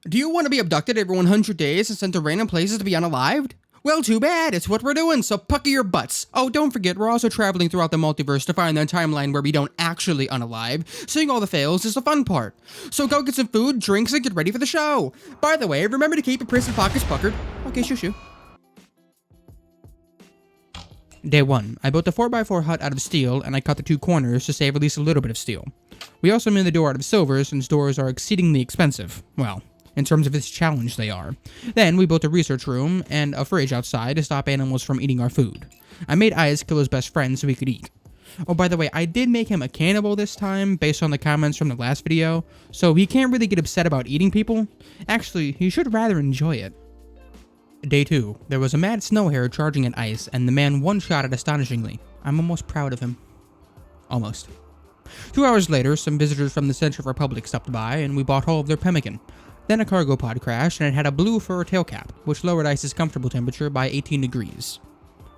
Do you want to be abducted every 100 days and sent to random places to be unalived? Well, too bad, it's what we're doing, so pucker your butts. Oh, don't forget, we're also traveling throughout the multiverse to find that timeline where we don't actually unalive. Seeing all the fails is the fun part. So go get some food, drinks, and get ready for the show. By the way, remember to keep your prison pockets puckered. Okay, shoo. Day 1. I built a 4x4 hut out of steel, and I cut the 2 corners to save at least a little bit of steel. We also made the door out of silver, since doors are exceedingly expensive. Well, in terms of this challenge, they are. Then we built a research room and a fridge outside to stop animals from eating our food. I made Ice kill his best friend so he could eat. Oh, by the way, I did make him a cannibal this time, based on the comments from the last video, so he can't really get upset about eating people. Actually, he should rather enjoy it. Day 2. There was a mad snow hare charging at Ice, and the man one-shot it astonishingly. I'm almost proud of him. Almost. 2 hours later, some visitors from the Central Republic stopped by, and we bought all of their pemmican. Then a cargo pod crashed, and it had a blue fur tail cap, which lowered Ice's comfortable temperature by 18 degrees.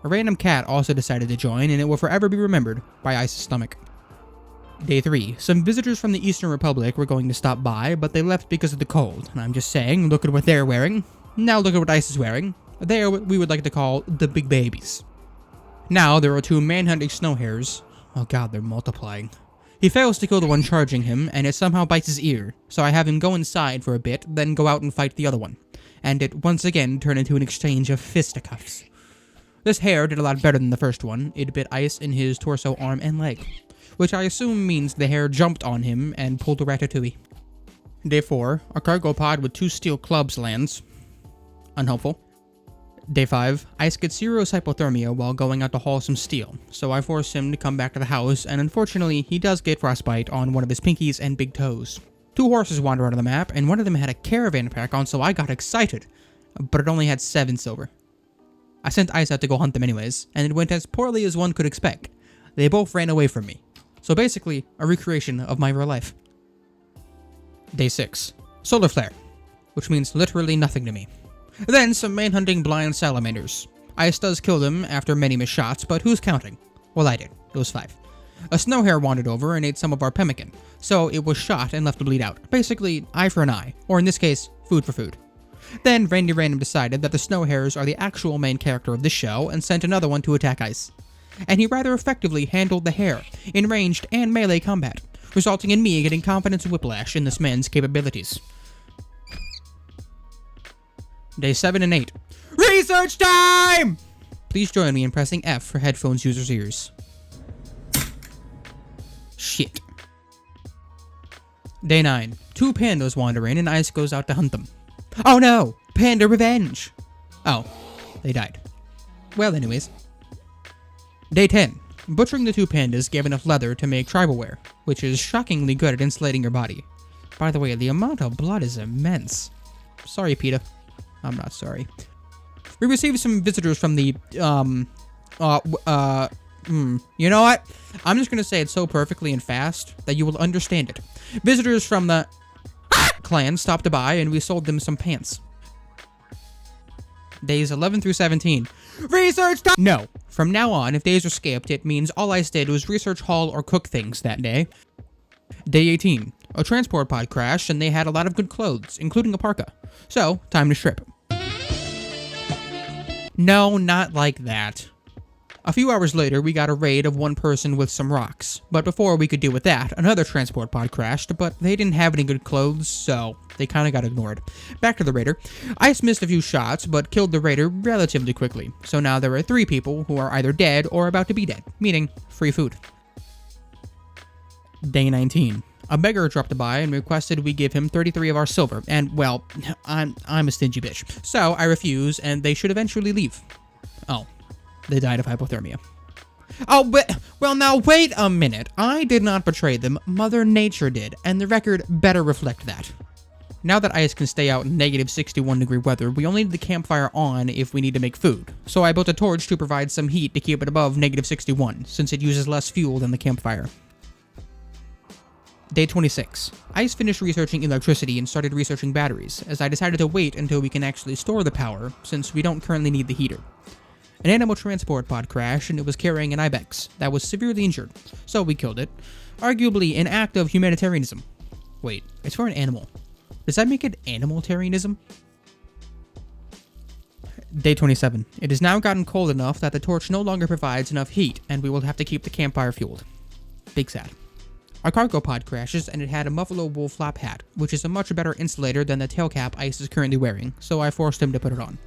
A random cat also decided to join, and it will forever be remembered by Ice's stomach. Day 3. Some visitors from the Eastern Republic were going to stop by, but they left because of the cold. And I'm just saying, look at what they're wearing. Now look at what Ice is wearing. They are what we would like to call the big babies. Now there are 2 manhunting snow hares. Oh god, they're multiplying. He fails to kill the one charging him, and it somehow bites his ear, so I have him go inside for a bit, then go out and fight the other one. And it once again turned into an exchange of fisticuffs. This hare did a lot better than the first one. It bit Ice in his torso, arm, and leg, which I assume means the hare jumped on him and pulled a ratatouille. Day 4. A cargo pod with 2 steel clubs lands. Unhelpful. Day 5. Ice gets serious hypothermia while going out to haul some steel, so I force him to come back to the house, and unfortunately, he does get frostbite on one of his pinkies and big toes. 2 horses wander out of the map, and one of them had a caravan pack on, so I got excited, but it only had 7 silver. I sent Ice out to go hunt them anyways, and it went as poorly as one could expect. They both ran away from me. So basically, a recreation of my real life. Day 6. Solar flare, which means literally nothing to me. Then some manhunting blind salamanders. Ice does kill them after many missed shots, but who's counting? Well, I did. It was 5. A snow hare wandered over and ate some of our pemmican, so it was shot and left to bleed out. Basically, eye for an eye, or in this case, food for food. Then Randy Random decided that the snow hares are the actual main character of this show and sent another one to attack Ice. And he rather effectively handled the hare in ranged and melee combat, resulting in me getting confidence whiplash in this man's capabilities. Day 7 and 8. Research time! Please join me in pressing F for headphones users' ears. Shit. Day 9. 2 pandas wander in and Ice goes out to hunt them. Oh no! Panda revenge! Oh, they died. Well, anyways. Day 10. Butchering the 2 pandas gave enough leather to make tribal wear, which is shockingly good at insulating your body. By the way, the amount of blood is immense. Sorry, PETA. I'm not sorry. We received some visitors from the, you know what? I'm just gonna say it so perfectly and fast that you will understand it. Visitors from the clan stopped by and we sold them some pants. Days 11 through 17. Research time! No. From now on, if days are skipped, it means all Ice did was research, haul, or cook things that day. Day 18. A transport pod crashed and they had a lot of good clothes, including a parka. So, time to strip. No, not like that. A few hours later, we got a raid of 1 person with some rocks. But before we could deal with that, another transport pod crashed, but they didn't have any good clothes, so they kinda got ignored. Back to the raider. Ice missed a few shots, but killed the raider relatively quickly. So now there are 3 people who are either dead or about to be dead, meaning free food. Day 19. A beggar dropped by and requested we give him 33 of our silver, and, well, I'm a stingy bitch. So I refuse, and they should eventually leave. Oh, they died of hypothermia. Oh, but, well, now wait a minute. I did not betray them, Mother Nature did, and the record better reflect that. Now that Ice can stay out in negative 61-degree weather, we only need the campfire on if we need to make food. So I built a torch to provide some heat to keep it above negative 61, since it uses less fuel than the campfire. Day 26. Ice finished researching electricity and started researching batteries, as I decided to wait until we can actually store the power, since we don't currently need the heater. An animal transport pod crashed and it was carrying an ibex that was severely injured, so we killed it. Arguably an act of humanitarianism. Wait, it's for an animal. Does that make it animal-tarianism? Day 27. It has now gotten cold enough that the torch no longer provides enough heat, and we will have to keep the campfire fueled. Big sad. Our cargo pod crashes, and it had a buffalo wool flap hat, which is a much better insulator than the tail cap Ice is currently wearing, so I forced him to put it on.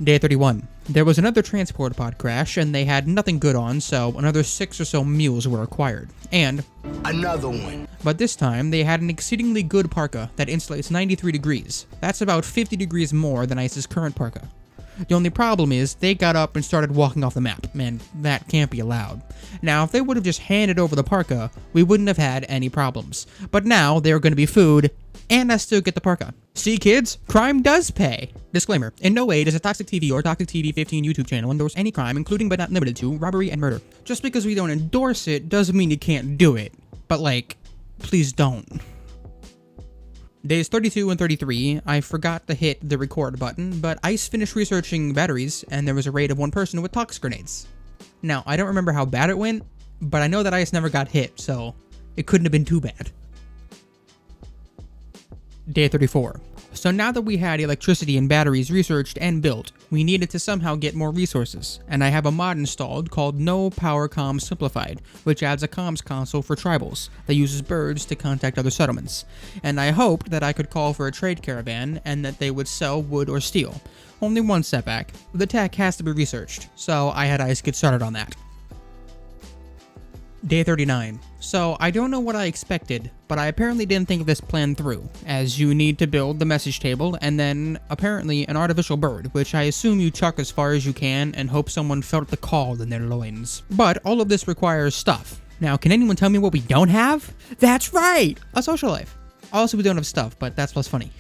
Day 31. There was another transport pod crash, and they had nothing good on, so another 6 or so mules were acquired. And another one. But this time, they had an exceedingly good parka that insulates 93 degrees. That's about 50 degrees more than Ice's current parka. The only problem is, they got up and started walking off the map, and that can't be allowed. Now, if they would have just handed over the parka, we wouldn't have had any problems. But now, they're going to be food, and I still get the parka. See, kids? Crime does pay! Disclaimer. In no way does a Toxic TV or Toxic TV 15 YouTube channel endorse any crime, including but not limited to robbery and murder. Just because we don't endorse it doesn't mean you can't do it. But like, please don't. Days 32 and 33, I forgot to hit the record button, but Ice finished researching batteries, and there was a raid of one person with tox grenades. Now, I don't remember how bad it went, but I know that Ice never got hit, so it couldn't have been too bad. Day 34. So now that we had electricity and batteries researched and built, we needed to somehow get more resources, and I have a mod installed called No Power Comms Simplified, which adds a comms console for tribals that uses birds to contact other settlements. And I hoped that I could call for a trade caravan and that they would sell wood or steel. Only one setback. The tech has to be researched, so I had Ice get started on that. Day 39. So, I don't know what I expected, but I apparently didn't think of this plan through, as you need to build the message table, and then, apparently, an artificial bird, which I assume you chuck as far as you can and hope someone felt the call in their loins. But all of this requires stuff. Now, can anyone tell me what we don't have? That's right! A social life. Also, we don't have stuff, but that's less funny.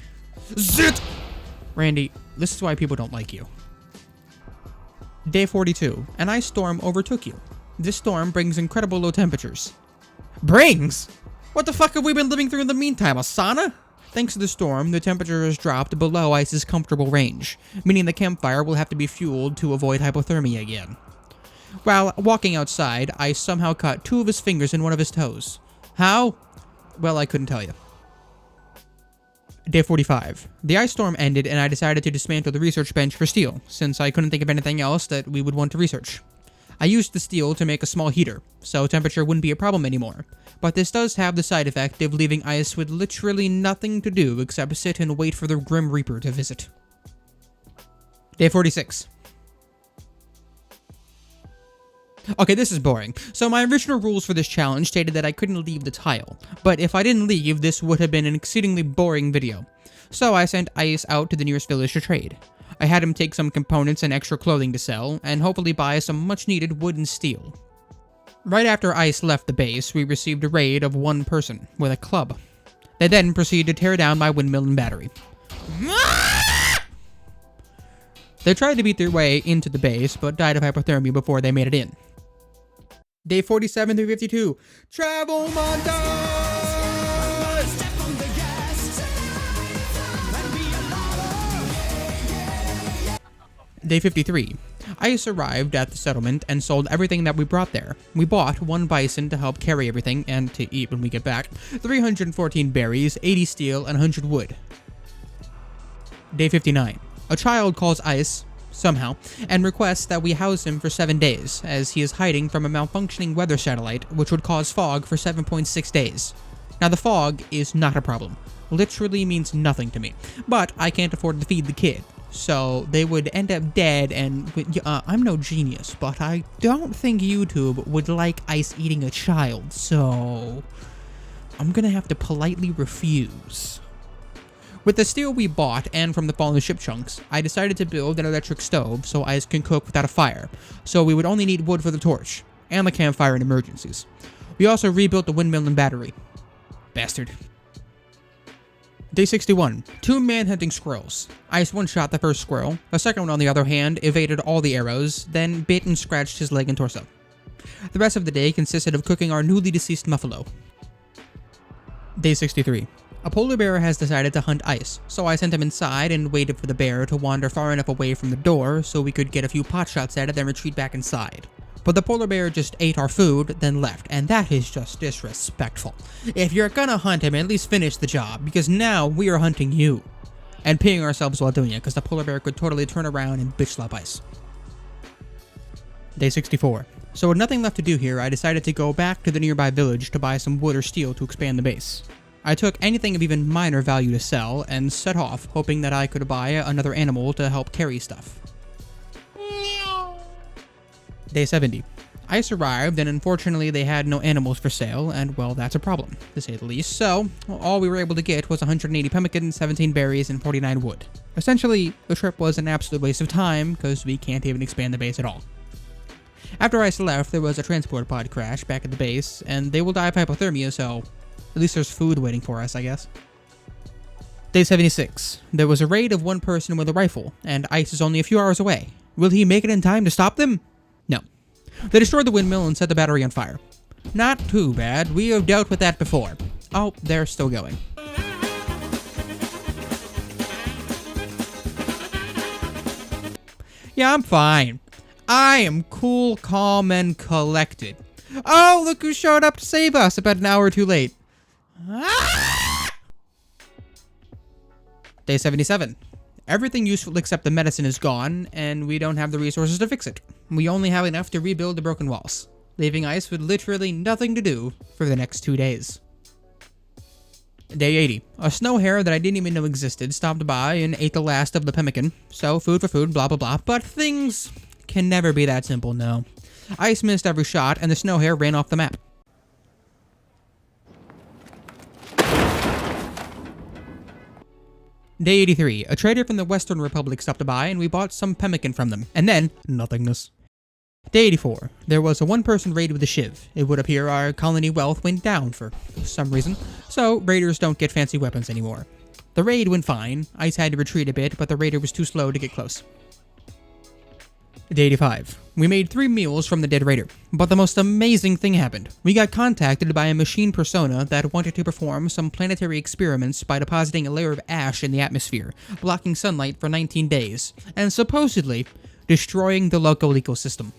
Zit! Randy, this is why people don't like you. Day 42. An ice storm overtook you. This storm brings incredible low temperatures. Brings? What the fuck have we been living through in the meantime, a sauna? Thanks to the storm, the temperature has dropped below Ice's comfortable range, meaning the campfire will have to be fueled to avoid hypothermia again. While walking outside, Ice somehow cut 2 of his fingers and 1 of his toes. How? Well, I couldn't tell you. Day 45. The ice storm ended and I decided to dismantle the research bench for steel, since I couldn't think of anything else that we would want to research. I used the steel to make a small heater, so temperature wouldn't be a problem anymore, but this does have the side effect of leaving Ice with literally nothing to do except sit and wait for the Grim Reaper to visit. Day 46. Okay, this is boring. So my original rules for this challenge stated that I couldn't leave the tile, but if I didn't leave, this would have been an exceedingly boring video. So I sent Ice out to the nearest village to trade. I had him take some components and extra clothing to sell, and hopefully buy some much-needed wood and steel. Right after Ice left the base, we received a raid of one person, with a club. They then proceeded to tear down my windmill and battery. They tried to beat their way into the base, but died of hypothermia before they made it in. Day 47 through 52, Travel Montage! Day 53. Ice arrived at the settlement and sold everything that we brought there. We bought 1 bison to help carry everything and to eat when we get back, 314 berries, 80 steel, and 100 wood. Day 59. A child calls Ice, somehow, and requests that we house him for 7 days, as he is hiding from a malfunctioning weather satellite, which would cause fog for 7.6 days. Now, the fog is not a problem. Literally means nothing to me, but I can't afford to feed the kid. So they would end up dead, and I'm no genius, but I don't think YouTube would like Ice eating a child, so I'm gonna have to politely refuse. With the steel we bought and from the fallen ship chunks, I decided to build an electric stove so Ice can cook without a fire, so we would only need wood for the torch, and the campfire in emergencies. We also rebuilt the windmill and battery. Bastard. Day 61. 2 man-hunting squirrels. Ice one-shot the first squirrel. The second one, on the other hand, evaded all the arrows, then bit and scratched his leg and torso. The rest of the day consisted of cooking our newly deceased buffalo. Day 63. A polar bear has decided to hunt Ice, so I sent him inside and waited for the bear to wander far enough away from the door so we could get a few pot shots at it, then retreat back inside. But the polar bear just ate our food, then left, and that is just disrespectful. If you're gonna hunt him, at least finish the job, because now we are hunting you. And peeing ourselves while doing it, because the polar bear could totally turn around and bitch slap ice. Day 64. So with nothing left to do here, I decided to go back to the nearby village to buy some wood or steel to expand the base. I took anything of even minor value to sell, and set off, hoping that I could buy another animal to help carry stuff. Day 70. Ice arrived, and unfortunately they had no animals for sale, and well, that's a problem, to say the least. So, all we were able to get was 180 pemmican, 17 berries, and 49 wood. Essentially, the trip was an absolute waste of time, because we can't even expand the base at all. After Ice left, there was a transport pod crash back at the base, and they will die of hypothermia, so at least there's food waiting for us, I guess. Day 76. There was a raid of one person with a rifle, and Ice is only a few hours away. Will he make it in time to stop them? No. They destroyed the windmill and set the battery on fire. Not too bad, we have dealt with that before. Oh, they're still going. Yeah, I'm fine. I am cool, calm, and collected. Oh, look who showed up to save us about an hour too late. Day 77. Everything useful except the medicine is gone, and we don't have the resources to fix it. We only have enough to rebuild the broken walls, leaving Ice with literally nothing to do for the next 2 days. Day 80. A snow hare that I didn't even know existed stopped by and ate the last of the pemmican, so food for food, blah blah blah, but things can never be that simple, no. Ice missed every shot, and the snow hare ran off the map. Day 83. A trader from the Western Republic stopped by, and we bought some pemmican from them. And then, nothingness. Day 84. There was a one-person raid with a shiv. It would appear our colony wealth went down for some reason, so raiders don't get fancy weapons anymore. The raid went fine. Ice had to retreat a bit, but the raider was too slow to get close. Day 85. We made 3 meals from the dead raider, but the most amazing thing happened. We got contacted by a machine persona that wanted to perform some planetary experiments by depositing a layer of ash in the atmosphere, blocking sunlight for 19 days, and supposedly destroying the local ecosystem.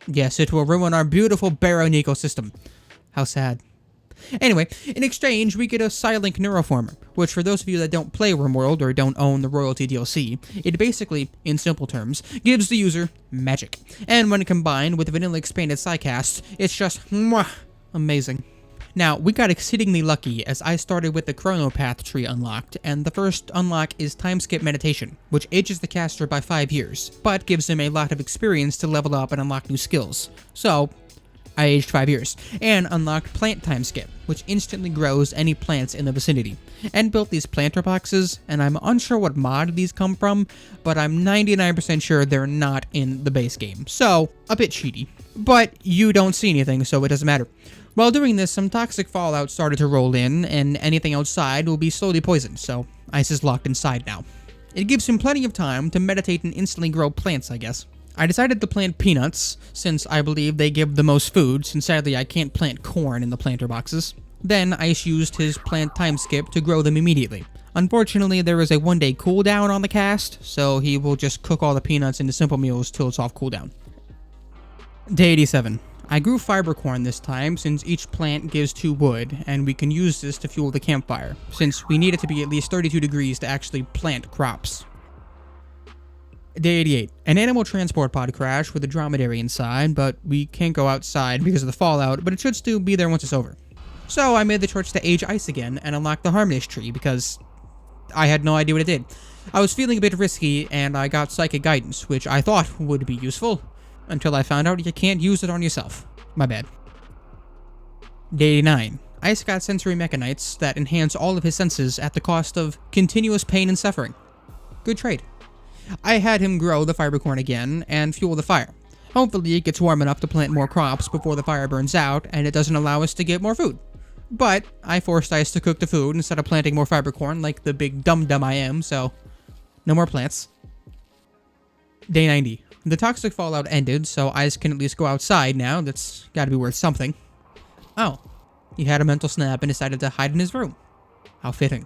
Yes, it will ruin our beautiful barren ecosystem. How sad. Anyway, in exchange, we get a Psylink Neuroformer, which for those of you that don't play Rimworld or don't own the Royalty DLC, it basically, in simple terms, gives the user magic. And when combined with Vanilla Expanded Psycast, it's just mwah, amazing. Now, we got exceedingly lucky as I started with the Chronopath tree unlocked, and the first unlock is Timeskip Meditation, which ages the caster by 5 years, but gives him a lot of experience to level up and unlock new skills. So, I aged 5 years, and unlocked Plant Time Skip, which instantly grows any plants in the vicinity, and built these planter boxes, and I'm unsure what mod these come from, but I'm 99% sure they're not in the base game, so a bit cheaty. But you don't see anything, so it doesn't matter. While doing this, some toxic fallout started to roll in, and anything outside will be slowly poisoned, so Ice is locked inside now. It gives him plenty of time to meditate and instantly grow plants, I guess. I decided to plant peanuts, since I believe they give the most food, since sadly I can't plant corn in the planter boxes. Then Ice used his plant time skip to grow them immediately. Unfortunately, there is a 1-day cooldown on the cast, so he will just cook all the peanuts into simple meals till it's off cooldown. Day 87. I grew fiber corn this time, since each plant gives 2 wood, and we can use this to fuel the campfire, since we need it to be at least 32 degrees to actually plant crops. Day 88. An animal transport pod crashed with a dromedary inside, but we can't go outside because of the fallout, but it should still be there once it's over. So I made the choice to age Ice again and unlock the Harmonious tree because I had no idea what it did. I was feeling a bit risky, and I got Psychic Guidance, which I thought would be useful, until I found out you can't use it on yourself. My bad. Day 89. Ice got sensory mechanites that enhance all of his senses at the cost of continuous pain and suffering. Good trade. I had him grow the fiber corn again and fuel the fire. Hopefully it gets warm enough to plant more crops before the fire burns out and it doesn't allow us to get more food. But I forced Ice to cook the food instead of planting more fiber corn like the big dum-dum I am, so no more plants. Day 90. The toxic fallout ended, so Ice can at least go outside now. That's gotta be worth something. Oh, he had a mental snap and decided to hide in his room. How fitting.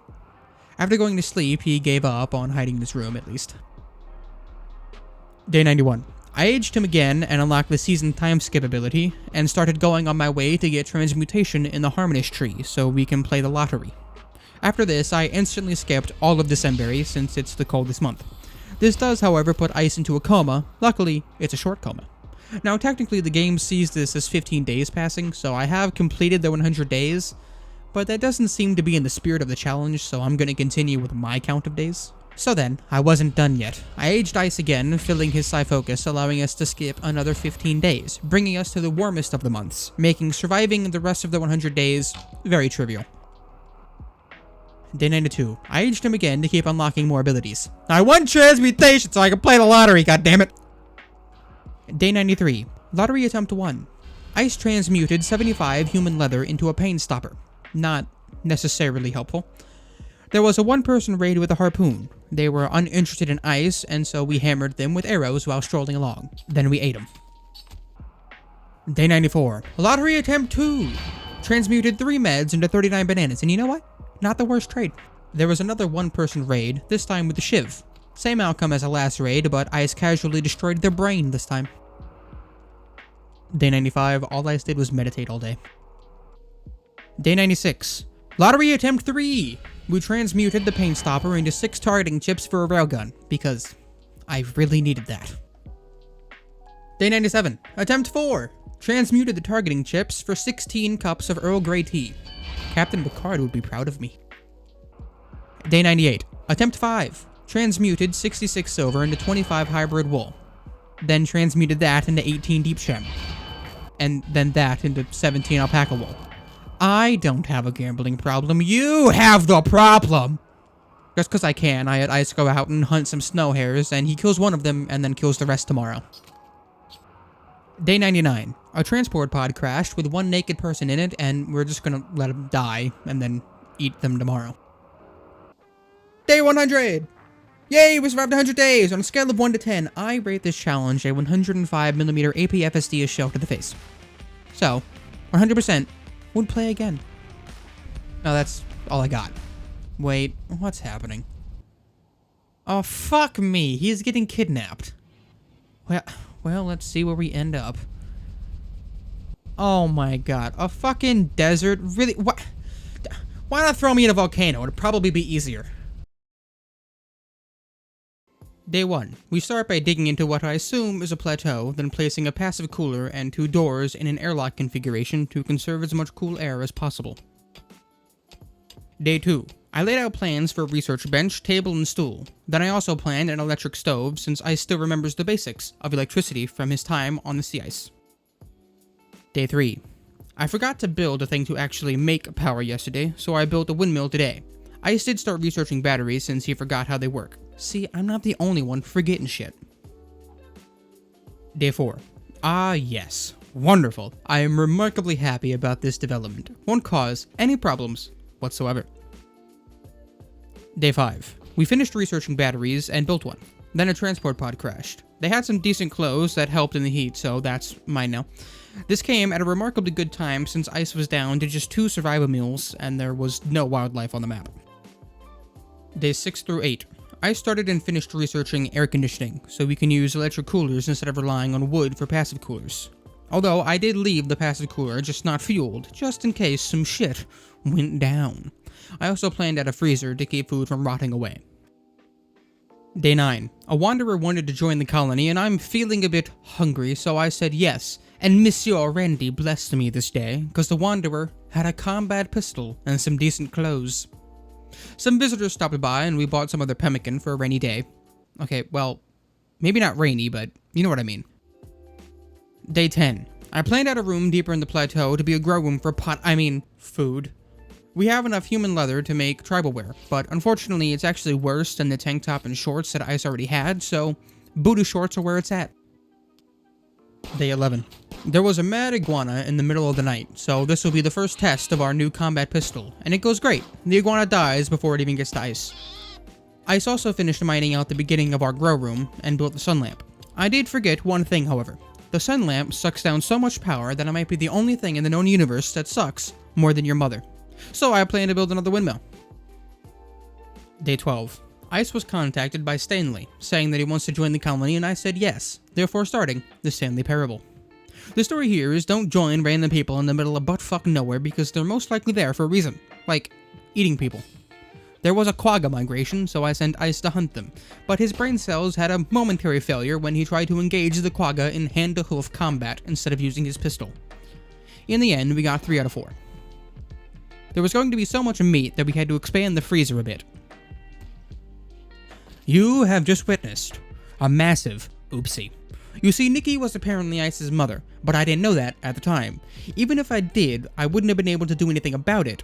After going to sleep, he gave up on hiding in his room, at least. Day 91. I aged him again and unlocked the season time skip ability, and started going on my way to get transmutation in the Harmonish tree so we can play the lottery. After this, I instantly skipped all of December since it's the coldest month. This does, however, put Ice into a coma. Luckily, it's a short coma. Now, technically, the game sees this as 15 days passing, so I have completed the 100 days, but that doesn't seem to be in the spirit of the challenge, so I'm going to continue with my count of days. So then, I wasn't done yet. I aged Ice again, filling his psi focus, allowing us to skip another 15 days, bringing us to the warmest of the months, making surviving the rest of the 100 days very trivial. Day 92. I aged him again to keep unlocking more abilities. I want transmutation so I can play the lottery, goddammit! Day 93. Lottery attempt 1. Ice transmuted 75 human leather into a pain stopper. Not necessarily helpful. There was a one-person raid with a harpoon. They were uninterested in ice, and so we hammered them with arrows while strolling along. Then we ate them. Day 94. Lottery attempt 2. Transmuted 3 meds into 39 bananas, and you know what? Not the worst trade. There was another one-person raid, this time with the Shiv. Same outcome as the last raid, but Ice casually destroyed their brain this time. Day 95. All Ice did was meditate all day. Day 96. Lottery attempt 3. We transmuted the pain stopper into 6 targeting chips for a railgun, because I really needed that. Day 97. Attempt 4. Transmuted the targeting chips for 16 cups of Earl Grey tea. Captain Picard would be proud of me. Day 98. Attempt 5. Transmuted 66 silver into 25 hybrid wool. Then transmuted that into 18 deep gem. And then that into 17 alpaca wool. I don't have a gambling problem. You have the problem! Just because I can, I had Ice go out and hunt some snow hares, and he kills one of them and then kills the rest tomorrow. Day 99. Our transport pod crashed with one naked person in it, and we're just gonna let him die and then eat them tomorrow. Day 100! Yay, we survived 100 days! On a scale of 1 to 10, I rate this challenge a 105mm APFSD shell to the face. So, 100%. Would play again. No, that's all I got. Wait, what's happening? Oh, fuck me. He's getting kidnapped. Well, let's see where we end up. Oh my god. A fucking desert? Really? What? Why not throw me in a volcano? It'd probably be easier. Day 1. We start by digging into what I assume is a plateau, then placing a passive cooler and 2 doors in an airlock configuration to conserve as much cool air as possible. Day 2. I laid out plans for a research bench, table, and stool. Then I also planned an electric stove, since Ice still remembers the basics of electricity from his time on the sea ice. Day 3. I forgot to build a thing to actually make power yesterday, so I built a windmill today. Ice did start researching batteries since he forgot how they work. See, I'm not the only one forgetting shit. Day 4. Ah, yes. Wonderful. I am remarkably happy about this development. Won't cause any problems whatsoever. Day 5. We finished researching batteries and built one. Then a transport pod crashed. They had some decent clothes that helped in the heat, so that's mine now. This came at a remarkably good time since Ice was down to just 2 survival meals and there was no wildlife on the map. Days 6 through 8. I started and finished researching air conditioning, so we can use electric coolers instead of relying on wood for passive coolers. Although I did leave the passive cooler just not fueled, just in case some shit went down. I also planned out a freezer to keep food from rotting away. Day 9. A wanderer wanted to join the colony and I'm feeling a bit hungry, so I said yes, and Monsieur Randy blessed me this day, because the wanderer had a combat pistol and some decent clothes. Some visitors stopped by and we bought some other pemmican for a rainy day. Okay, well, maybe not rainy, but you know what I mean. Day 10. I planned out a room deeper in the plateau to be a grow room for food. We have enough human leather to make tribal wear, but unfortunately it's actually worse than the tank top and shorts that Ice already had, so booty shorts are where it's at. Day 11. There was a mad iguana in the middle of the night, so this will be the first test of our new combat pistol, and it goes great. The iguana dies before it even gets to Ice. Ice also finished mining out the beginning of our grow room and built the sun lamp. I did forget one thing, however. The sun lamp sucks down so much power that it might be the only thing in the known universe that sucks more than your mother. So I plan to build another windmill. Day 12. Ice was contacted by Stanley, saying that he wants to join the colony, and I said yes, therefore starting the Stanley Parable. The story here is don't join random people in the middle of buttfuck nowhere because they're most likely there for a reason, like eating people. There was a quagga migration, so I sent Ice to hunt them, but his brain cells had a momentary failure when he tried to engage the quagga in hand-to-hoof combat instead of using his pistol. In the end, we got 3 out of 4. There was going to be so much meat that we had to expand the freezer a bit. You have just witnessed a massive oopsie. You see, Nikki was apparently Ice's mother, but I didn't know that at the time. Even if I did, I wouldn't have been able to do anything about it.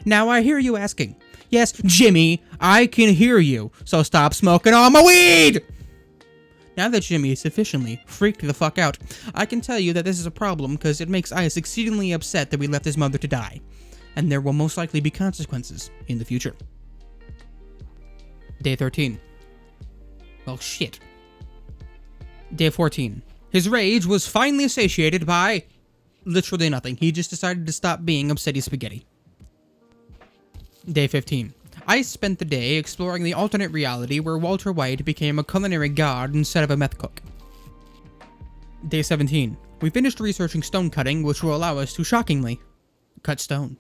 Now I hear you asking, yes, Jimmy, I can hear you, so stop smoking all my weed! Now that Jimmy is sufficiently freaked the fuck out, I can tell you that this is a problem because it makes Ice exceedingly upset that we left his mother to die, and there will most likely be consequences in the future. Day 13. Well, shit. Day 14. His rage was finally satiated by literally nothing. He just decided to stop being upsetty spaghetti. Day 15. Ice spent the day exploring the alternate reality where Walter White became a culinary god instead of a meth cook. Day 17. We finished researching stone cutting, which will allow us to, shockingly, cut stone.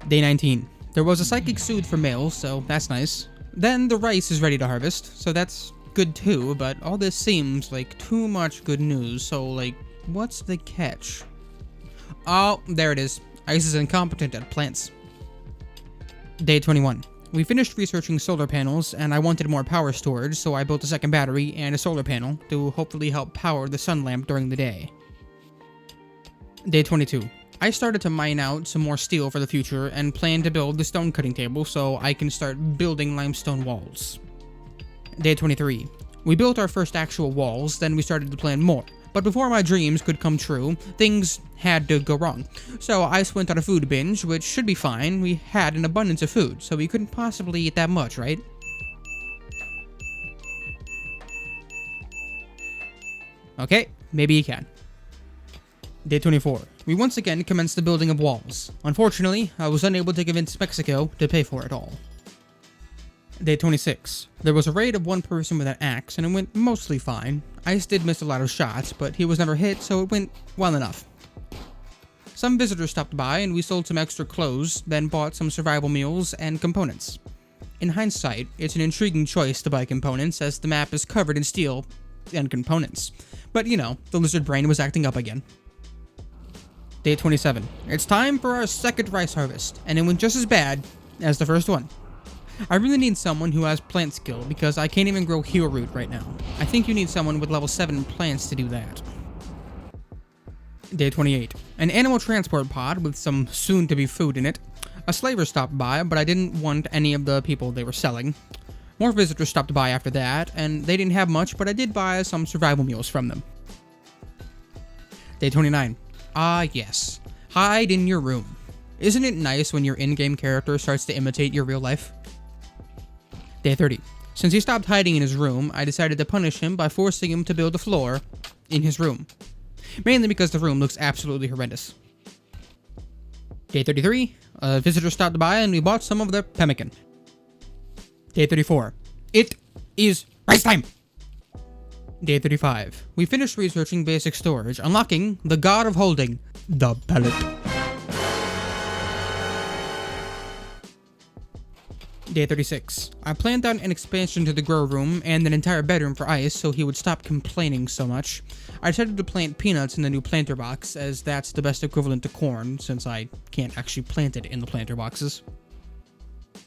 Day 19. There was a psychic soothe for males, so that's nice. Then the rice is ready to harvest, so that's good too, but all this seems like too much good news, so like, what's the catch? Oh, there it is. Ice is incompetent at plants. Day 21. We finished researching solar panels, and I wanted more power storage, so I built a second battery and a solar panel to hopefully help power the sun lamp during the day. Day 22. I started to mine out some more steel for the future and plan to build the stone cutting table so I can start building limestone walls. Day 23. We built our first actual walls, then we started to plan more. But before my dreams could come true, things had to go wrong. So I went on a food binge, which should be fine. We had an abundance of food, so we couldn't possibly eat that much, right? Okay, maybe you can. Day 24. We once again commenced the building of walls. Unfortunately, I was unable to convince Mexico to pay for it all. Day 26. There was a raid of one person with an axe, and it went mostly fine. Ice did miss a lot of shots, but he was never hit, so it went well enough. Some visitors stopped by, and we sold some extra clothes, then bought some survival meals and components. In hindsight, it's an intriguing choice to buy components, as the map is covered in steel and components. But you know, the lizard brain was acting up again. Day 27. It's time for our second rice harvest, and it went just as bad as the first one. I really need someone who has plant skill, because I can't even grow heel root right now. I think you need someone with level 7 plants to do that. Day 28. An animal transport pod with some soon-to-be food in it. A slaver stopped by, but I didn't want any of the people they were selling. More visitors stopped by after that, and they didn't have much, but I did buy some survival meals from them. Day 29. Ah, yes. Hide in your room. Isn't it nice when your in-game character starts to imitate your real life? Day 30. Since he stopped hiding in his room, I decided to punish him by forcing him to build a floor in his room. Mainly because the room looks absolutely horrendous. Day 33. A visitor stopped by and we bought some of their pemmican. Day 34. It is rice time! Day 35. We finished researching basic storage, unlocking the god of holding, the pellet. Day 36. I planned out an expansion to the grow room and an entire bedroom for Ice so he would stop complaining so much. I decided to plant peanuts in the new planter box, as that's the best equivalent to corn, since I can't actually plant it in the planter boxes.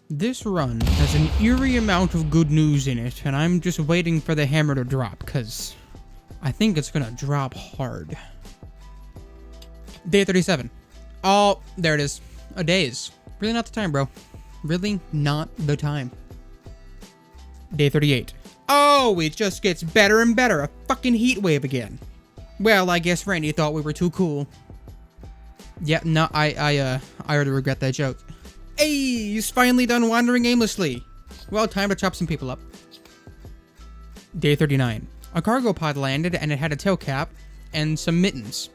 This run has an eerie amount of good news in it, and I'm just waiting for the hammer to drop, because I think it's gonna drop hard. Day 37. Oh, there it is. A daze. Really not the time, bro. Really not the time. Day 38. Oh, it just gets better and better. A fucking heat wave again. Well, I guess Randy thought we were too cool. Yeah, no, I already regret that joke. Hey, he's finally done wandering aimlessly. Well, time to chop some people up. Day 39. A cargo pod landed and it had a tail cap and some mittens.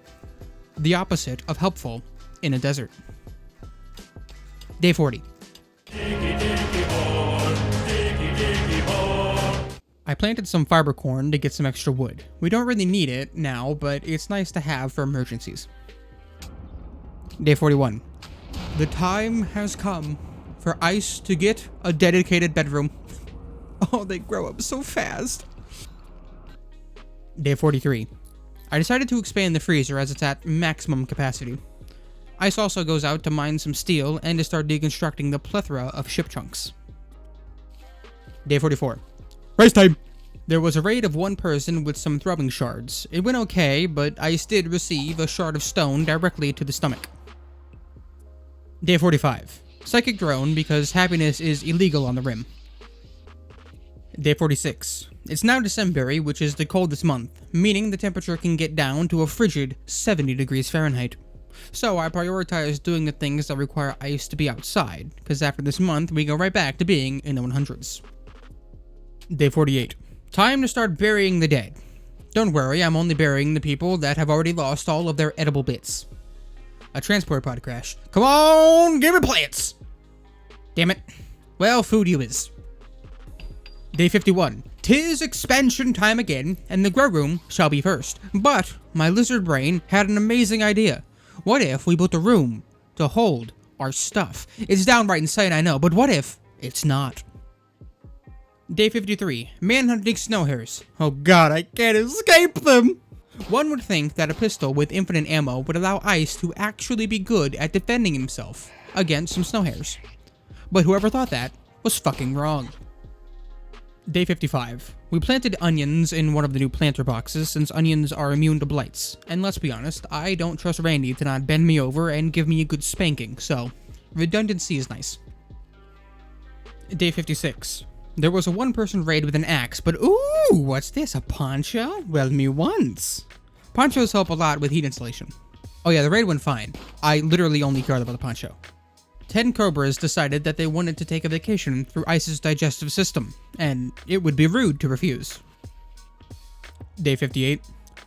The opposite of helpful in a desert. Day 40. I planted some fiber corn to get some extra wood. We don't really need it now, but it's nice to have for emergencies. Day 41. The time has come for Ice to get a dedicated bedroom. Oh, they grow up so fast. Day 43. I decided to expand the freezer as it's at maximum capacity. Ice also goes out to mine some steel and to start deconstructing the plethora of ship chunks. Day 44. Race time! There was a raid of one person with some throwing shards. It went okay, but Ice did receive a shard of stone directly to the stomach. Day 45. Psychic drone because happiness is illegal on the rim. Day 46. It's now December, which is the coldest month, meaning the temperature can get down to a frigid 70 degrees Fahrenheit. So I prioritize doing the things that require Ice to be outside, because after this month we go right back to being in the 100s. Day 48. Time to start burying the dead. Don't worry, I'm only burying the people that have already lost all of their edible bits. A transport pod crashed. Come on, give me plants! Damn it. Well, food you is. Day 51. 'Tis expansion time again, and the grow room shall be first. But my lizard brain had an amazing idea. What if we built a room to hold our stuff? It's downright insane, I know, but what if it's not? Day 53. Manhunting snow hares. Oh god, I can't escape them! One would think that a pistol with infinite ammo would allow Ice to actually be good at defending himself against some snow hares. But whoever thought that was fucking wrong. Day 55. We planted onions in one of the new planter boxes since onions are immune to blights. And let's be honest, I don't trust Randy to not bend me over and give me a good spanking, so redundancy is nice. Day 56. There was a one-person raid with an axe, but ooh, what's this, a poncho? Well, me once. Ponchos help a lot with heat insulation. Oh yeah, the raid went fine. I literally only cared about the poncho. 10 cobras decided that they wanted to take a vacation through Ice's digestive system, and it would be rude to refuse. Day 58.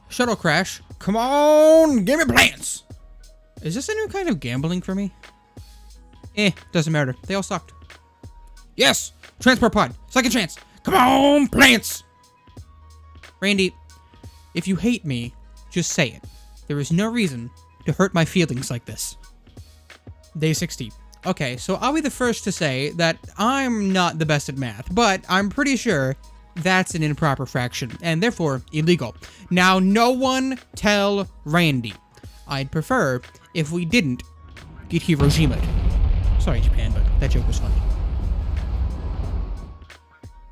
Shuttle crash. Come on, give me plants! Is this a new kind of gambling for me? Doesn't matter. They all sucked. Yes! Transport pod. Second chance. Come on, plants! Randy, if you hate me, just say it. There is no reason to hurt my feelings like this. Day 60. Okay, so I'll be the first to say that I'm not the best at math, but I'm pretty sure that's an improper fraction, and therefore illegal. Now, no one tell Randy. I'd prefer if we didn't get Hiroshima'd. Sorry, Japan, but that joke was funny.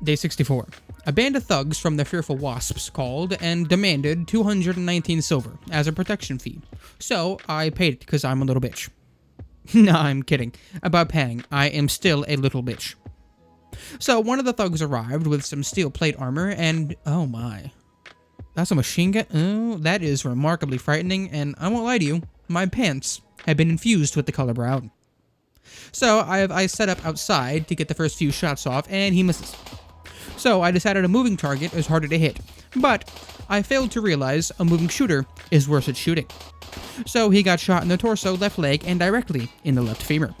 Day 64. A band of thugs from the Fearful Wasps called and demanded 219 silver as a protection fee. So I paid it because I'm a little bitch. No, I'm kidding. About paying, I am still a little bitch. So one of the thugs arrived with some steel plate armor and oh my. That's a machine gun? Oh, that is remarkably frightening, and I won't lie to you, my pants have been infused with the color brown. So I set up outside to get the first few shots off, and he misses. So I decided a moving target is harder to hit, but I failed to realize a moving shooter is worse at shooting. So he got shot in the torso, left leg, and directly in the left femur.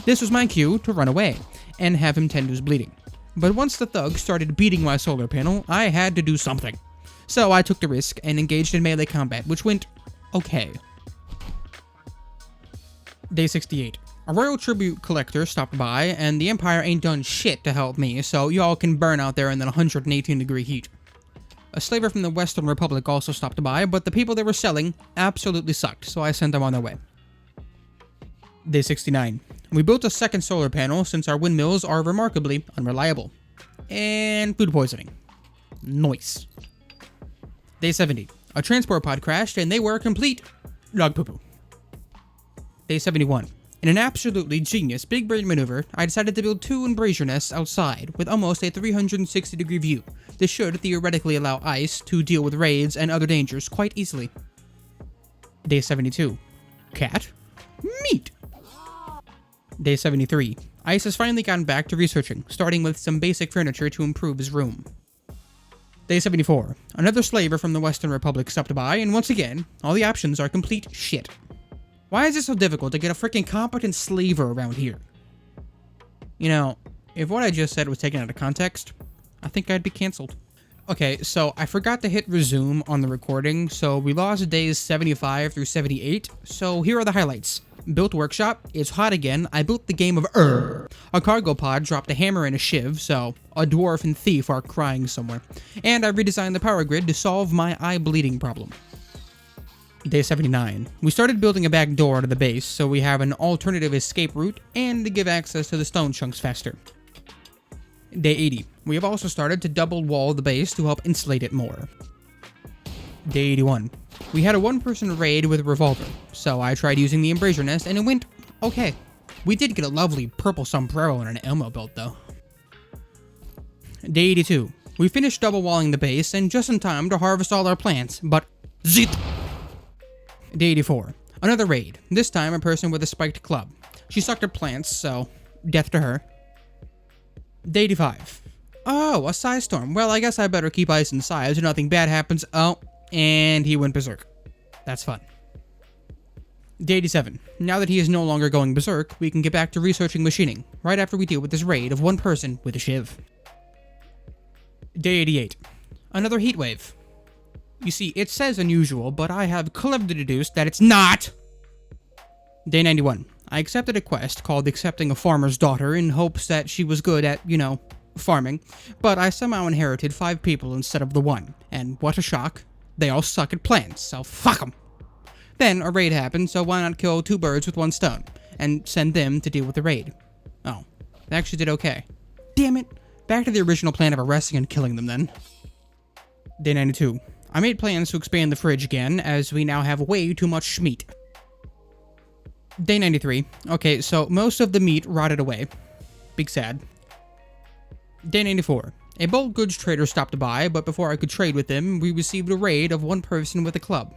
This was my cue to run away and have him tend to his bleeding. But once the thug started beating my solar panel, I had to do something. So I took the risk and engaged in melee combat, which went okay. Day 68. A royal tribute collector stopped by, and the Empire ain't done shit to help me, so y'all can burn out there in the 118-degree heat. A slaver from the Western Republic also stopped by, but the people they were selling absolutely sucked, so I sent them on their way. Day 69. We built a second solar panel since our windmills are remarkably unreliable. And food poisoning. Nice. Day 70. A transport pod crashed, and they were complete dog poo-poo. Day 71. In an absolutely genius big brain maneuver, I decided to build 2 embrasure nests outside with almost a 360-degree view. This should theoretically allow Ice to deal with raids and other dangers quite easily. Day 72. Cat? Meat! Day 73. Ice has finally gotten back to researching, starting with some basic furniture to improve his room. Day 74. Another slaver from the Western Republic stopped by, and once again, all the options are complete shit. Why is it so difficult to get a freaking competent slaver around here? You know, if what I just said was taken out of context, I think I'd be cancelled. Okay, so I forgot to hit resume on the recording, so we lost days 75 through 78, so here are the highlights. Built workshop, it's hot again, I built the game of a cargo pod dropped a hammer and a shiv, so a dwarf and thief are crying somewhere. And I redesigned the power grid to solve my eye bleeding problem. Day 79. We started building a back door to the base, so we have an alternative escape route, and to give access to the stone chunks faster. Day 80. We have also started to double wall the base to help insulate it more. Day 81. We had a one-person raid with a revolver, so I tried using the embrasure nest and it went okay. We did get a lovely purple sombrero and an ammo belt though. Day 82. We finished double walling the base and just in time to harvest all our plants, but zit! Day 84. Another raid, this time a person with a spiked club. She sucked at plants, so death to her. Day 85. Oh, a size storm. Well, I guess I better keep ice inside so nothing bad happens. Oh, and he went berserk. That's fun. Day 87. Now that he is no longer going berserk, we can get back to researching machining, right after we deal with this raid of one person with a shiv. Day 88. Another heat wave. You see, it says unusual, but I have cleverly deduced that it's not! Day 91. I accepted a quest called Accepting a Farmer's Daughter in hopes that she was good at, farming, but I somehow inherited 5 people instead of the 1, and what a shock. They all suck at plants, so fuck them. Then a raid happened, so why not kill 2 birds with 1 stone, and send them to deal with the raid. Oh, they actually did okay. Damn it! Back to the original plan of arresting and killing them then. Day 92. I made plans to expand the fridge again, as we now have way too much meat. Day 93. Okay, so most of the meat rotted away. Big sad. Day 94. A bulk goods trader stopped by, but before I could trade with him, we received a raid of one person with a club.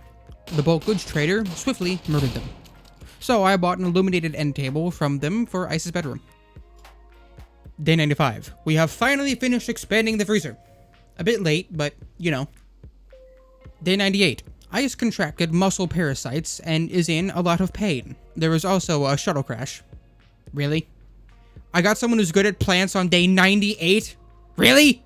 The bulk goods trader swiftly murdered them. So I bought an illuminated end table from them for Ice's bedroom. Day 95. We have finally finished expanding the freezer. A bit late, but, Day 98. Ice contracted muscle parasites and is in a lot of pain. There was also a shuttle crash. Really? I got someone who's good at plants on day 98? Really?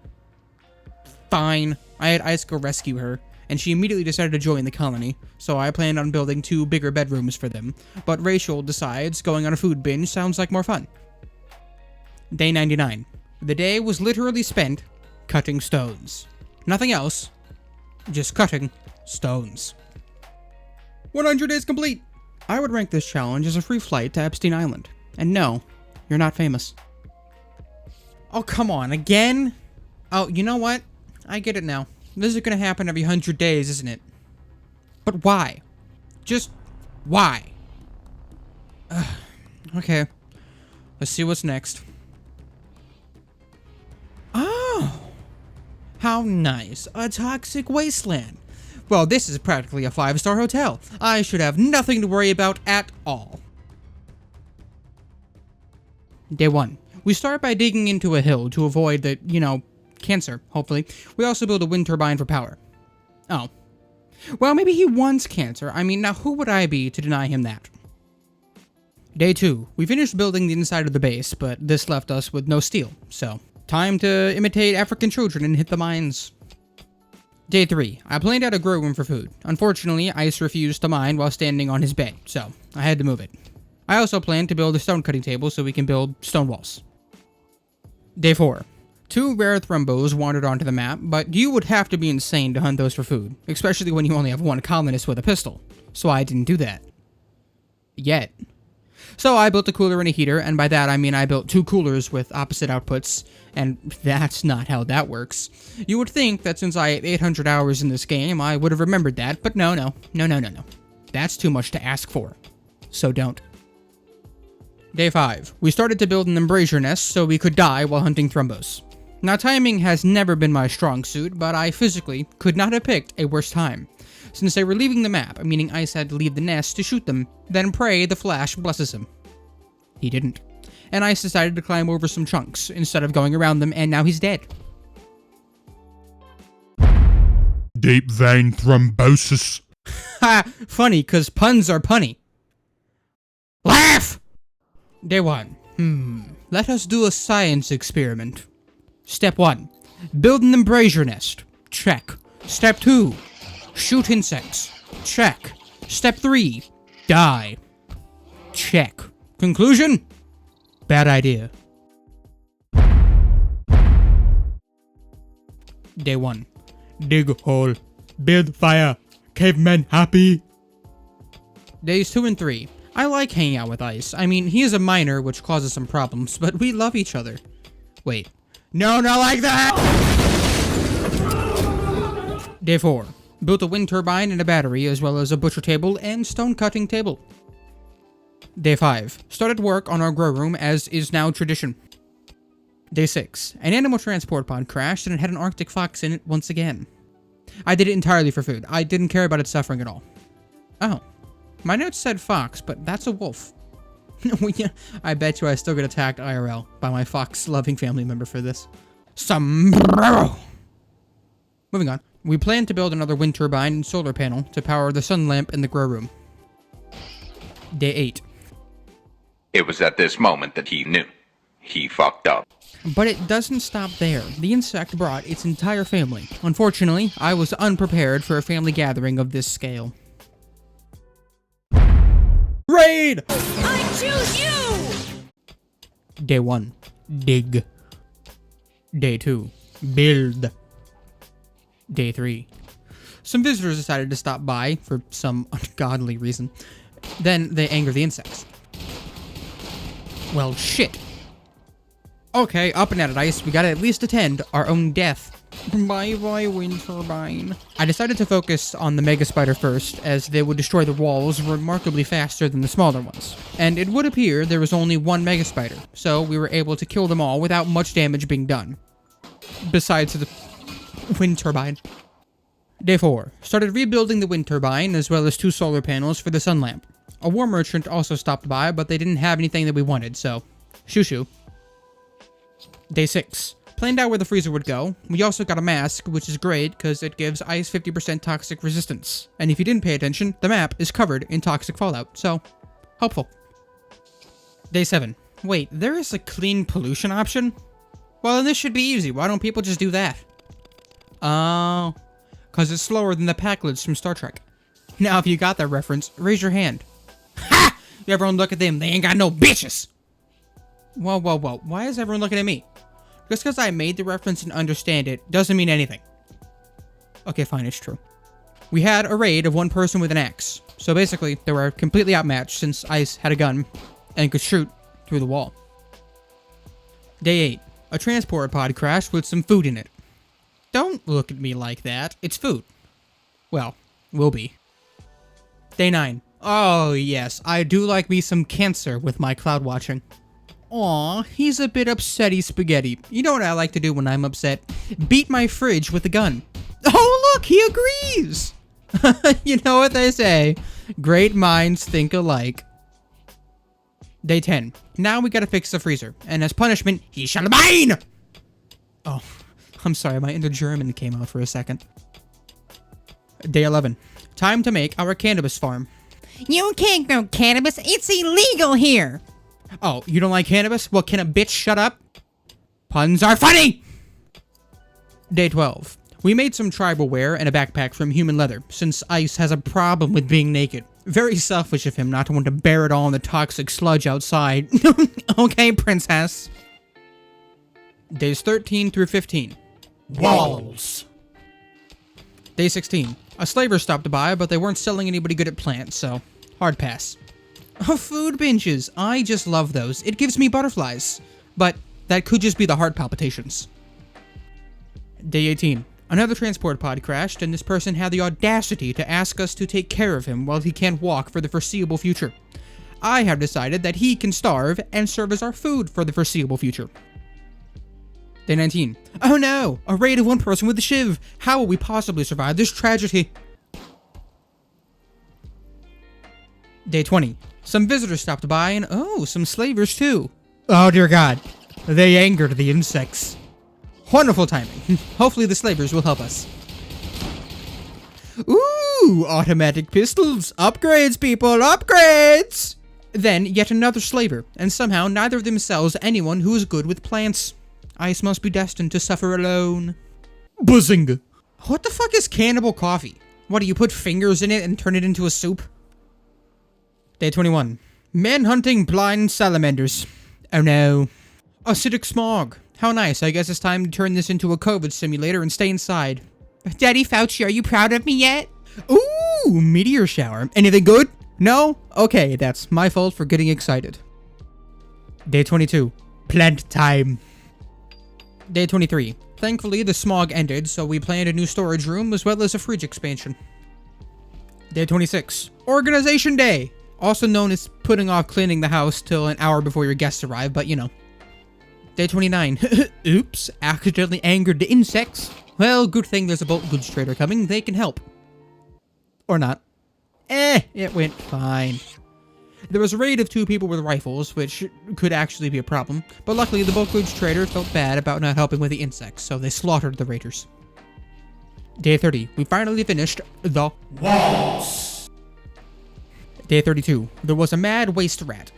Fine. I had Ice go rescue her, and she immediately decided to join the colony, so I planned on building 2 bigger bedrooms for them, but Rachel decides going on a food binge sounds like more fun. Day 99. The day was literally spent cutting stones. Nothing else. Just cutting stones. 100 days complete! I would rank this challenge as a free flight to Epstein Island. And no, you're not famous. Oh, come on, again? Oh, you know what? I get it now. This is gonna happen every 100 days, isn't it? But why? Just why? Okay. Let's see what's next. Oh! How nice. A toxic wasteland. Well, this is practically a 5-star hotel. I should have nothing to worry about at all. Day 1. We start by digging into a hill to avoid the, cancer, hopefully. We also build a wind turbine for power. Oh. Well, maybe he wants cancer. I mean, now who would I be to deny him that? Day 2. We finished building the inside of the base, but this left us with no steel, so time to imitate African children and hit the mines. Day 3. I planned out a grow room for food. Unfortunately, Ice refused to mine while standing on his bed, so I had to move it. I also planned to build a stone cutting table so we can build stone walls. Day 4. 2 rare thrumbos wandered onto the map, but you would have to be insane to hunt those for food, especially when you only have 1 colonist with a pistol, so I didn't do that. Yet. So I built a cooler and a heater, and by that I mean I built 2 coolers with opposite outputs, and that's not how that works. You would think that since I have 800 hours in this game, I would have remembered that, but no. That's too much to ask for. So don't. Day 5. We started to build an embrasure nest so we could die while hunting thrumbos. Now timing has never been my strong suit, but I physically could not have picked a worse time. Since they were leaving the map, meaning Ice had to leave the nest to shoot them, then pray the Flash blesses him. He didn't. And Ice decided to climb over some chunks instead of going around them, and now he's dead. Deep vein thrombosis. Ha! Funny, cause puns are punny. Laugh! Day 1. Let us do a science experiment. Step 1. Build an embrasure nest. Check. Step 2. Shoot insects. Check. Step 3. Die. Check. Conclusion? Bad idea. Day 1. Dig hole. Build fire. Cavemen happy. Days 2 and 3. I like hanging out with Ice. I mean, he is a minor, which causes some problems, but we love each other. Wait. No, not like that! Day 4. Built a wind turbine and a battery, as well as a butcher table and stone cutting table. Day 5. Started work on our grow room, as is now tradition. Day 6. An animal transport pod crashed and it had an Arctic fox in it once again. I did it entirely for food. I didn't care about its suffering at all. Oh. My notes said fox, but that's a wolf. I bet you I still get attacked IRL by my fox-loving family member for this. Sombrero! Moving on. We plan to build another wind turbine and solar panel to power the sun lamp in the grow room. Day 8. It was at this moment that he knew. He fucked up. But it doesn't stop there. The insect brought its entire family. Unfortunately, I was unprepared for a family gathering of this scale. Raid! I choose you! Day 1. Dig. Day 2. Build. Day 3. Some visitors decided to stop by for some ungodly reason. Then they anger the insects. Well, shit. Okay, up and at it, Ice. We gotta at least attend our own death. Bye-bye, wind turbine. I decided to focus on the mega spider first, as they would destroy the walls remarkably faster than the smaller ones. And it would appear there was only one mega spider, so we were able to kill them all without much damage being done. Besides the wind turbine. Day 4. Started rebuilding the wind turbine, as well as 2 solar panels for the sun lamp. A war merchant also stopped by, but they didn't have anything that we wanted, so shoo-shoo. Day 6. Planned out where the freezer would go. We also got a mask, which is great because it gives Ice 50% toxic resistance. And if you didn't pay attention, the map is covered in toxic fallout, so helpful. Day 7. Wait, there is a clean pollution option? Well, then this should be easy. Why don't people just do that? Oh, because it's slower than the Packlets from Star Trek. Now, if you got that reference, raise your hand. Ha! Everyone look at them. They ain't got no bitches. Whoa, whoa, whoa. Why is everyone looking at me? Just because I made the reference and understand it doesn't mean anything. Okay, fine, it's true. We had a raid of one person with an axe. So basically, they were completely outmatched since Ice had a gun and could shoot through the wall. Day 8. A transport pod crashed with some food in it. Don't look at me like that. It's food. Well, will be. Day 9. Oh, yes, I do like me some cancer with my cloud watching. Aw, he's a bit upsetty spaghetti. You know what I like to do when I'm upset? Beat my fridge with a gun. Oh, look, he agrees! You know what they say. Great minds think alike. Day 10. Now we gotta fix the freezer. And as punishment, he shall mine! Oh, I'm sorry, my inner German came out for a second. Day 11. Time to make our cannabis farm. You can't grow cannabis. It's illegal here. Oh, you don't like cannabis? Well, can a bitch shut up? Puns are funny! Day 12. We made some tribal wear and a backpack from human leather, since Ice has a problem with being naked. Very selfish of him not to want to bear it all in the toxic sludge outside. Okay, princess. Days 13 through 15. Walls. Day 16. A slaver stopped by, but they weren't selling anybody good at plants, so hard pass. Oh, food benches. I just love those. It gives me butterflies. But that could just be the heart palpitations. Day 18. Another transport pod crashed, and this person had the audacity to ask us to take care of him while he can't walk for the foreseeable future. I have decided that he can starve and serve as our food for the foreseeable future. Day 19. Oh no! A raid of one person with a shiv! How will we possibly survive this tragedy? Day 20. Some visitors stopped by, and oh, some slavers too. Oh dear God. They angered the insects. Wonderful timing. Hopefully the slavers will help us. Ooh, automatic pistols. Upgrades, people, upgrades! Then yet another slaver, and somehow neither of them sells anyone who is good with plants. Ice must be destined to suffer alone. Bazinga. What the fuck is cannibal coffee? What, do you put fingers in it and turn it into a soup? Day 21. Men hunting blind salamanders. Oh no. Acidic smog. How nice. I guess it's time to turn this into a COVID simulator and stay inside. Daddy Fauci, are you proud of me yet? Ooh, meteor shower. Anything good? No? Okay, that's my fault for getting excited. Day 22. Plant time. Day 23. Thankfully, the smog ended, so we planned a new storage room as well as a fridge expansion. Day 26. Organization Day. Also known as putting off cleaning the house till an hour before your guests arrive, but you know. Day 29. Oops, accidentally angered the insects. Well, good thing there's a bulk goods trader coming. They can help. Or not. It went fine. There was a raid of 2 people with rifles, which could actually be a problem, but luckily the bulk goods trader felt bad about not helping with the insects, so they slaughtered the raiders. Day 30. We finally finished the Walls. Day 32. There was a mad waste rat.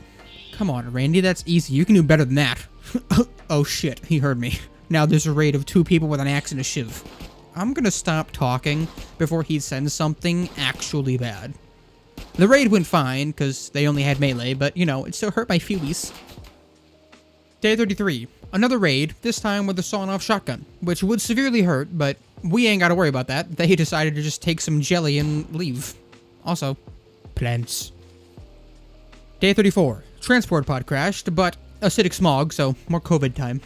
Come on, Randy, that's easy. You can do better than that. Oh shit, he heard me. Now there's a raid of 2 people with an axe and a shiv. I'm gonna stop talking before he sends something actually bad. The raid went fine, because they only had melee, but, you know, it still hurt my feelies. Day 33. Another raid, this time with a sawn-off shotgun, which would severely hurt, but we ain't gotta worry about that. They decided to just take some jelly and leave. Also, plants. Day 34. Transport pod crashed, but acidic smog, so more COVID time.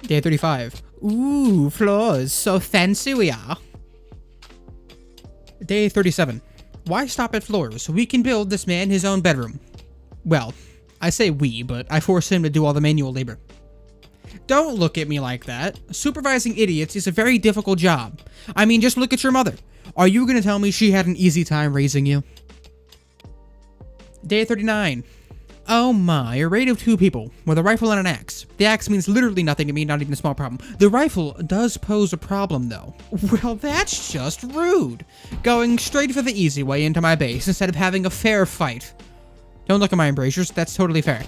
Day 35. Ooh, floors, so fancy we are. Day 37. Why stop at floors? We can build this man his own bedroom. Well, I say we, but I force him to do all the manual labor. Don't look at me like that. Supervising idiots is a very difficult job. I mean, just look at your mother. Are you gonna tell me she had an easy time raising you? Day 39. Oh my, a raid of 2 people with a rifle and an axe. The axe means literally nothing to me, not even a small problem. The rifle does pose a problem though. Well, that's just rude. Going straight for the easy way into my base instead of having a fair fight. Don't look at my embrasures, that's totally fair.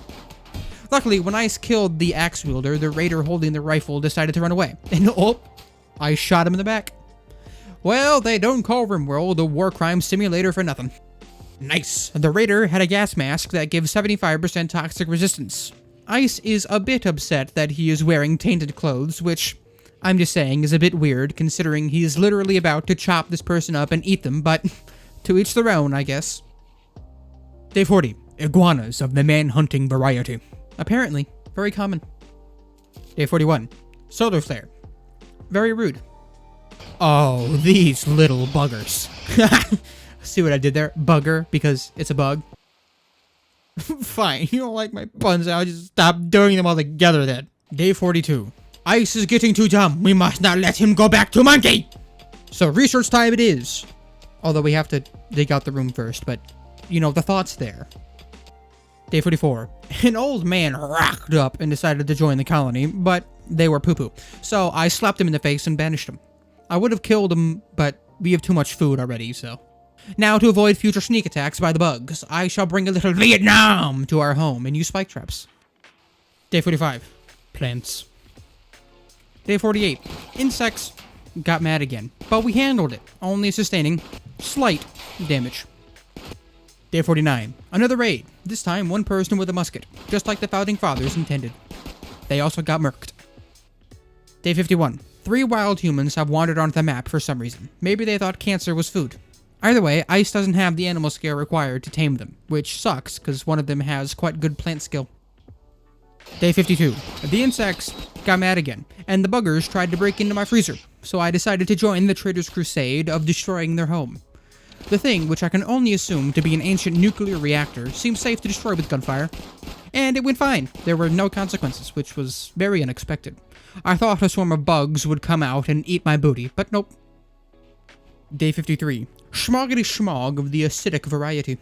Luckily, when I killed the axe wielder, the raider holding the rifle decided to run away. And oh, I shot him in the back. Well, they don't call Rimworld a war crime simulator for nothing. Nice. The raider had a gas mask that gives 75% toxic resistance. Ice is a bit upset that he is wearing tainted clothes, which, I'm just saying, is a bit weird considering he is literally about to chop this person up and eat them, but to each their own, I guess. Day 40. Iguanas of the man-hunting variety. Apparently, very common. Day 41. Solar flare. Very rude. Oh, these little buggers. See what I did there? Bugger, because it's a bug. Fine, you don't like my puns, I'll just stop doing them all together then. Day 42. Ice is getting too dumb. We must not let him go back to monkey! So research time it is. Although we have to dig out the room first, but, you know, the thought's there. Day 44. An old man rocked up and decided to join the colony, but they were poo-poo. So I slapped him in the face and banished him. I would have killed him, but we have too much food already, so... Now, to avoid future sneak attacks by the bugs, I shall bring a little Vietnam to our home and use spike traps. Day 45. Plants. Day 48. Insects got mad again, but we handled it, only sustaining slight damage. Day 49. Another raid, this time 1 person with a musket, just like the Founding Fathers intended. They also got murked. Day 51. 3 wild humans have wandered onto the map for some reason. Maybe they thought cancer was food. Either way, Ice doesn't have the animal skill required to tame them, which sucks, because one of them has quite good plant skill. Day 52. The insects got mad again, and the buggers tried to break into my freezer, so I decided to join the traitors' crusade of destroying their home. The thing, which I can only assume to be an ancient nuclear reactor, seems safe to destroy with gunfire. And it went fine. There were no consequences, which was very unexpected. I thought a swarm of bugs would come out and eat my booty, but nope. Day 53. Schmoggity schmog of the acidic variety.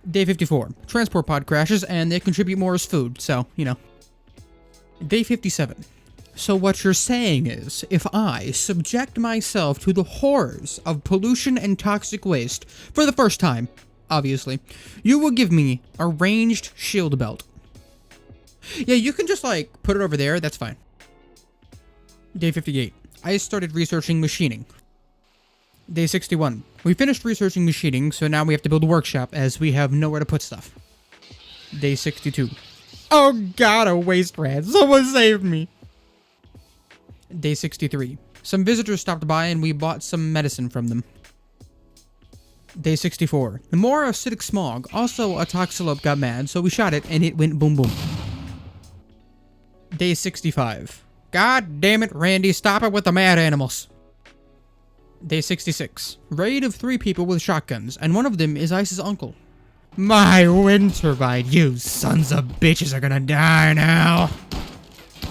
Day 54. Transport pod crashes, and they contribute more as food, so, you know. Day 57. So what you're saying is, if I subject myself to the horrors of pollution and toxic waste for the first time, obviously, you will give me a ranged shield belt. Yeah, you can just, like, put it over there, that's fine. Day 58. I started researching machining. Day 61. We finished researching machining, so now we have to build a workshop as we have nowhere to put stuff. Day 62. Oh god, a wasteland. Someone save me. Day 63. Some visitors stopped by and we bought some medicine from them. Day 64. More acidic smog. Also, a toxalope got mad, so we shot it and it went boom boom. Day 65. God damn it, Randy, stop it with the mad animals. Day 66. Raid of 3 people with shotguns, and one of them is Ice's uncle. My wind turbine, you sons of bitches are gonna die now.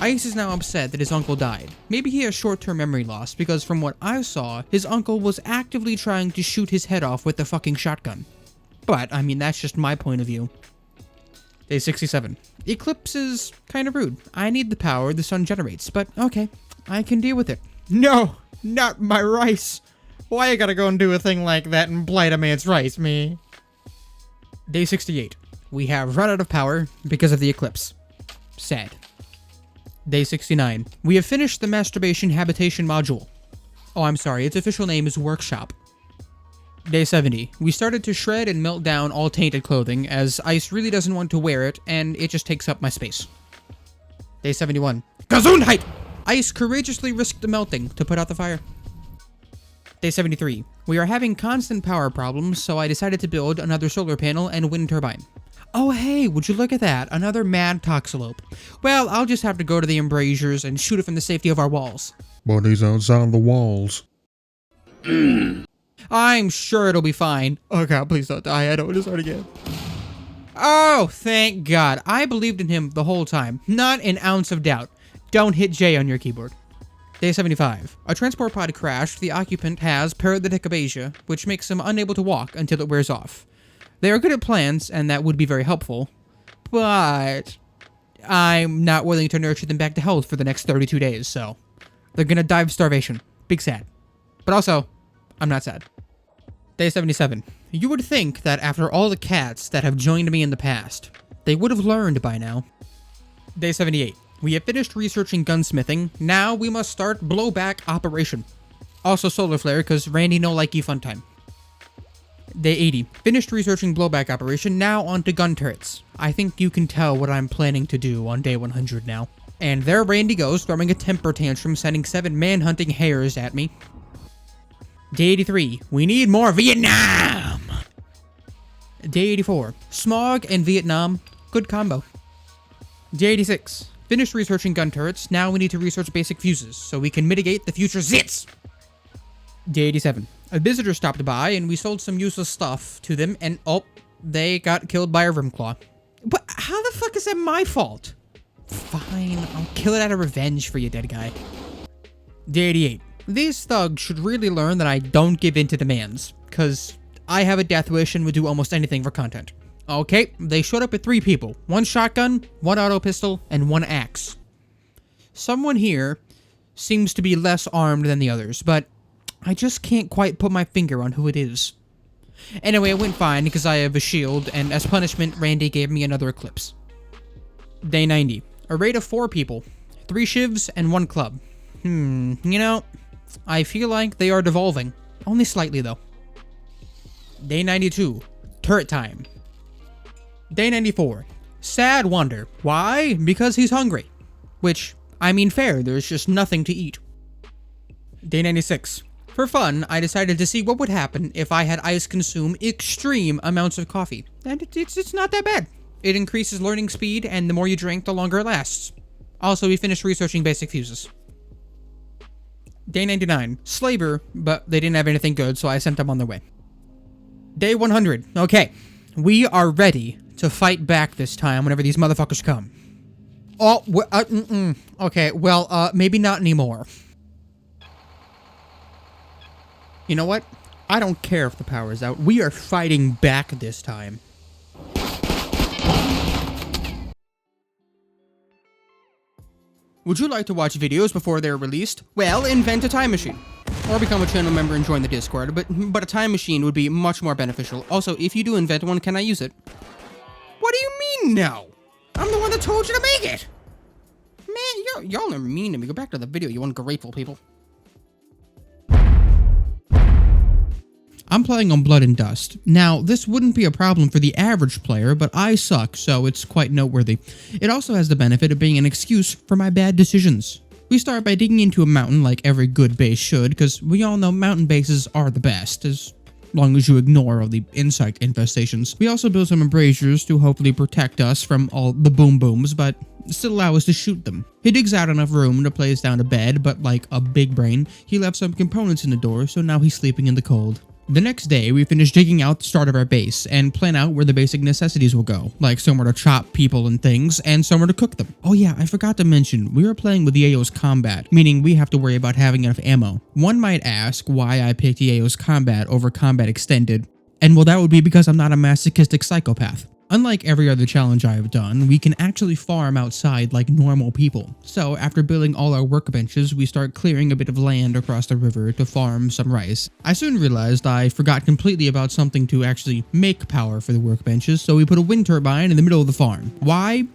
Ice is now upset that his uncle died. Maybe he has short-term memory loss, because from what I saw, his uncle was actively trying to shoot his head off with the fucking shotgun. But, I mean, that's just my point of view. Day 67. Eclipse is kind of rude. I need the power the sun generates, but okay, I can deal with it. No, not my rice. Why you gotta go and do a thing like that and blight a man's rice, me? Day 68. We have run out of power because of the eclipse. Sad. Day 69. We have finished the masturbation habitation module. Oh, I'm sorry, its official name is Workshop. Day 70. We started to shred and melt down all tainted clothing, as Ice really doesn't want to wear it, and it just takes up my space. Day 71. Gesundheit! Ice courageously risked the melting to put out the fire. Day 73. We are having constant power problems, so I decided to build another solar panel and wind turbine. Oh hey, would you look at that? Another mad toxalope. Well, I'll just have to go to the embrasures and shoot it from the safety of our walls. But he's outside the walls. I'm sure it'll be fine. Oh god, please don't die. I don't want to start again. Oh, thank God. I believed in him the whole time. Not an ounce of doubt. Don't hit J on your keyboard. Day 75. A transport pod crashed. The occupant has paralytic aphasia, which makes him unable to walk until it wears off. They are good at plans, and that would be very helpful. But I'm not willing to nurture them back to health for the next 32 days, so they're gonna die of starvation. Big sad. But also, I'm not sad. Day 77. You would think that after all the cats that have joined me in the past, they would have learned by now. Day 78. We have finished researching gunsmithing. Now we must start blowback operation. Also solar flare, because Randy no likey fun time. Day 80. Finished researching blowback operation. Now on to gun turrets. I think you can tell what I'm planning to do on day 100 now. And there Randy goes, throwing a temper tantrum, sending 7 man-hunting hares at me. Day 83. We need more Vietnam! Day 84. Smog and Vietnam. Good combo. Day 86. Finished researching gun turrets. Now we need to research basic fuses, so we can mitigate the future zits! Day 87. A visitor stopped by, and we sold some useless stuff to them, and oh, they got killed by a Rimclaw. But how the fuck is that my fault? Fine, I'll kill it out of revenge for you, dead guy. Day 88. These thugs should really learn that I don't give in to demands, because I have a death wish and would do almost anything for content. Okay, they showed up with 3 people. 1 shotgun, 1 auto pistol, and 1 axe. Someone here seems to be less armed than the others, but I just can't quite put my finger on who it is. Anyway, it went fine because I have a shield, and as punishment, Randy gave me another eclipse. Day 90. A raid of 4 people. 3 shivs and 1 club. You know, I feel like they are devolving. Only slightly, though. Day 92. Turret time. Day 94. Sad Wander. Why? Because he's hungry. Which, I mean fair, there's just nothing to eat. Day 96. For fun, I decided to see what would happen if I had Ice consume extreme amounts of coffee. And it's not that bad. It increases learning speed, and the more you drink, the longer it lasts. Also, we finished researching basic fuses. Day 99. Slaver, but they didn't have anything good, so I sent them on their way. Day 100. Okay, we are ready to fight back this time whenever these motherfuckers come. Oh, okay, well, maybe not anymore. You know what? I don't care if the power's out. We are fighting back this time. Would you like to watch videos before they're released? Well, invent a time machine. Or become a channel member and join the Discord, but a time machine would be much more beneficial. Also, if you do invent one, can I use it? What do you mean, no? I'm the one that told you to make it! Man, y'all are mean to me. Go back to the video, you ungrateful people. I'm playing on Blood and Dust. Now, this wouldn't be a problem for the average player, but I suck, so it's quite noteworthy. It also has the benefit of being an excuse for my bad decisions. We start by digging into a mountain like every good base should, because we all know mountain bases are the best, as long as you ignore all the insect infestations. We also build some embrasures to hopefully protect us from all the boom booms, but still allow us to shoot them. He digs out enough room to place down a bed, but like a big brain, he left some components in the door, so now he's sleeping in the cold. The next day, we finish digging out the start of our base and plan out where the basic necessities will go, like somewhere to chop people and things, and somewhere to cook them. Oh yeah, I forgot to mention, we are playing with EAO's combat, meaning we have to worry about having enough ammo. One might ask why I picked EAO's combat over combat extended, and well, that would be because I'm not a masochistic psychopath. Unlike every other challenge I have done, we can actually farm outside like normal people. So after building all our workbenches, we start clearing a bit of land across the river to farm some rice. I soon realized I forgot completely about something to actually make power for the workbenches, so we put a wind turbine in the middle of the farm. Why?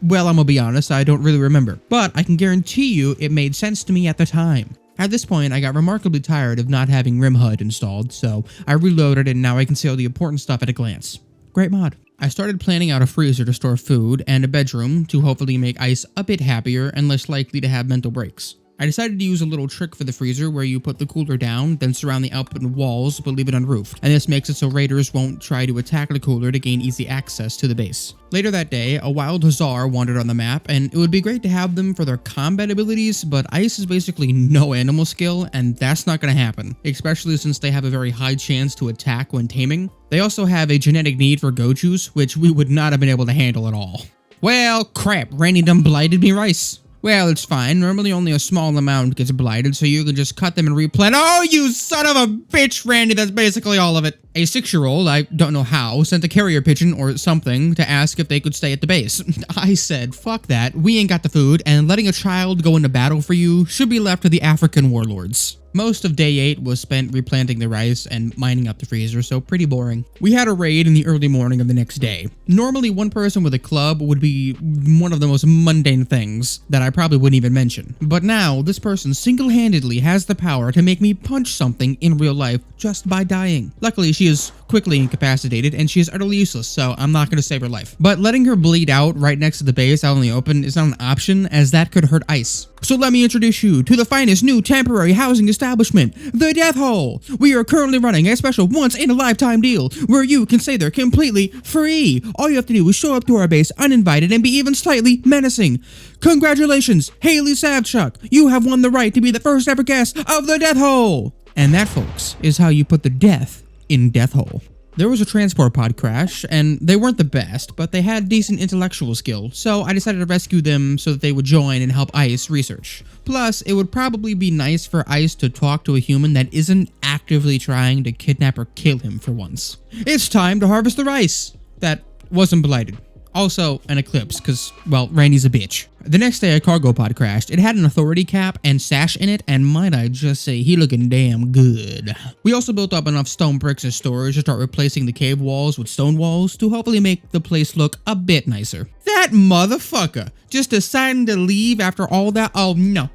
Well, I'm gonna be honest, I don't really remember. But I can guarantee you it made sense to me at the time. At this point, I got remarkably tired of not having RimHUD installed, so I reloaded and now I can see all the important stuff at a glance. Great mod. I started planning out a freezer to store food and a bedroom to hopefully make Ice a bit happier and less likely to have mental breaks. I decided to use a little trick for the freezer where you put the cooler down, then surround the output with walls but leave it unroofed, and this makes it so raiders won't try to attack the cooler to gain easy access to the base. Later that day, a wild hussar wandered on the map, and it would be great to have them for their combat abilities, but Ice is basically no animal skill, and that's not gonna happen, especially since they have a very high chance to attack when taming. They also have a genetic need for go juice, which we would not have been able to handle at all. Well, crap, Randy done blighted me rice. Well, it's fine. Normally only a small amount gets blighted, so you can just cut them and replant. Oh, you son of a bitch, Randy, that's basically all of it. A 6-year-old, I don't know how, sent a carrier pigeon or something to ask if they could stay at the base. I said, fuck that, we ain't got the food, and letting a child go into battle for you should be left to the African warlords. Most of day 8 was spent replanting the rice and mining up the freezer, so pretty boring. We had a raid in the early morning of the next day. Normally, one person with a club would be one of the most mundane things that I probably wouldn't even mention. But now, this person single-handedly has the power to make me punch something in real life just by dying. Luckily, she is quickly incapacitated and she is utterly useless, so I'm not going to save her life. But letting her bleed out right next to the base out in the open is not an option, as that could hurt Ice. So let me introduce you to the finest new temporary housing establishment, the Death Hole. We are currently running a special once-in-a-lifetime deal where you can stay there completely free. All you have to do is show up to our base uninvited and be even slightly menacing. Congratulations, Haley Savchuk. You have won the right to be the first ever guest of the Death Hole. And that, folks, is how you put the death in Death Hole. There was a transport pod crash, and they weren't the best, but they had decent intellectual skill, so I decided to rescue them so that they would join and help Ice research. Plus, it would probably be nice for Ice to talk to a human that isn't actively trying to kidnap or kill him for once. It's time to harvest the rice! That wasn't blighted. Also, an eclipse, because, well, Randy's a bitch. The next day, a cargo pod crashed. It had an authority cap and sash in it, and might I just say, he looking damn good. We also built up enough stone bricks as storage to start replacing the cave walls with stone walls to hopefully make the place look a bit nicer. That motherfucker just deciding to leave after all that? Oh, no.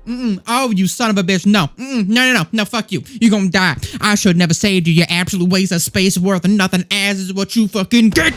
Oh, you son of a bitch. No. No, fuck you. You gonna die. I should never saved you, you absolute waste of space worth of nothing, as is what you fucking get.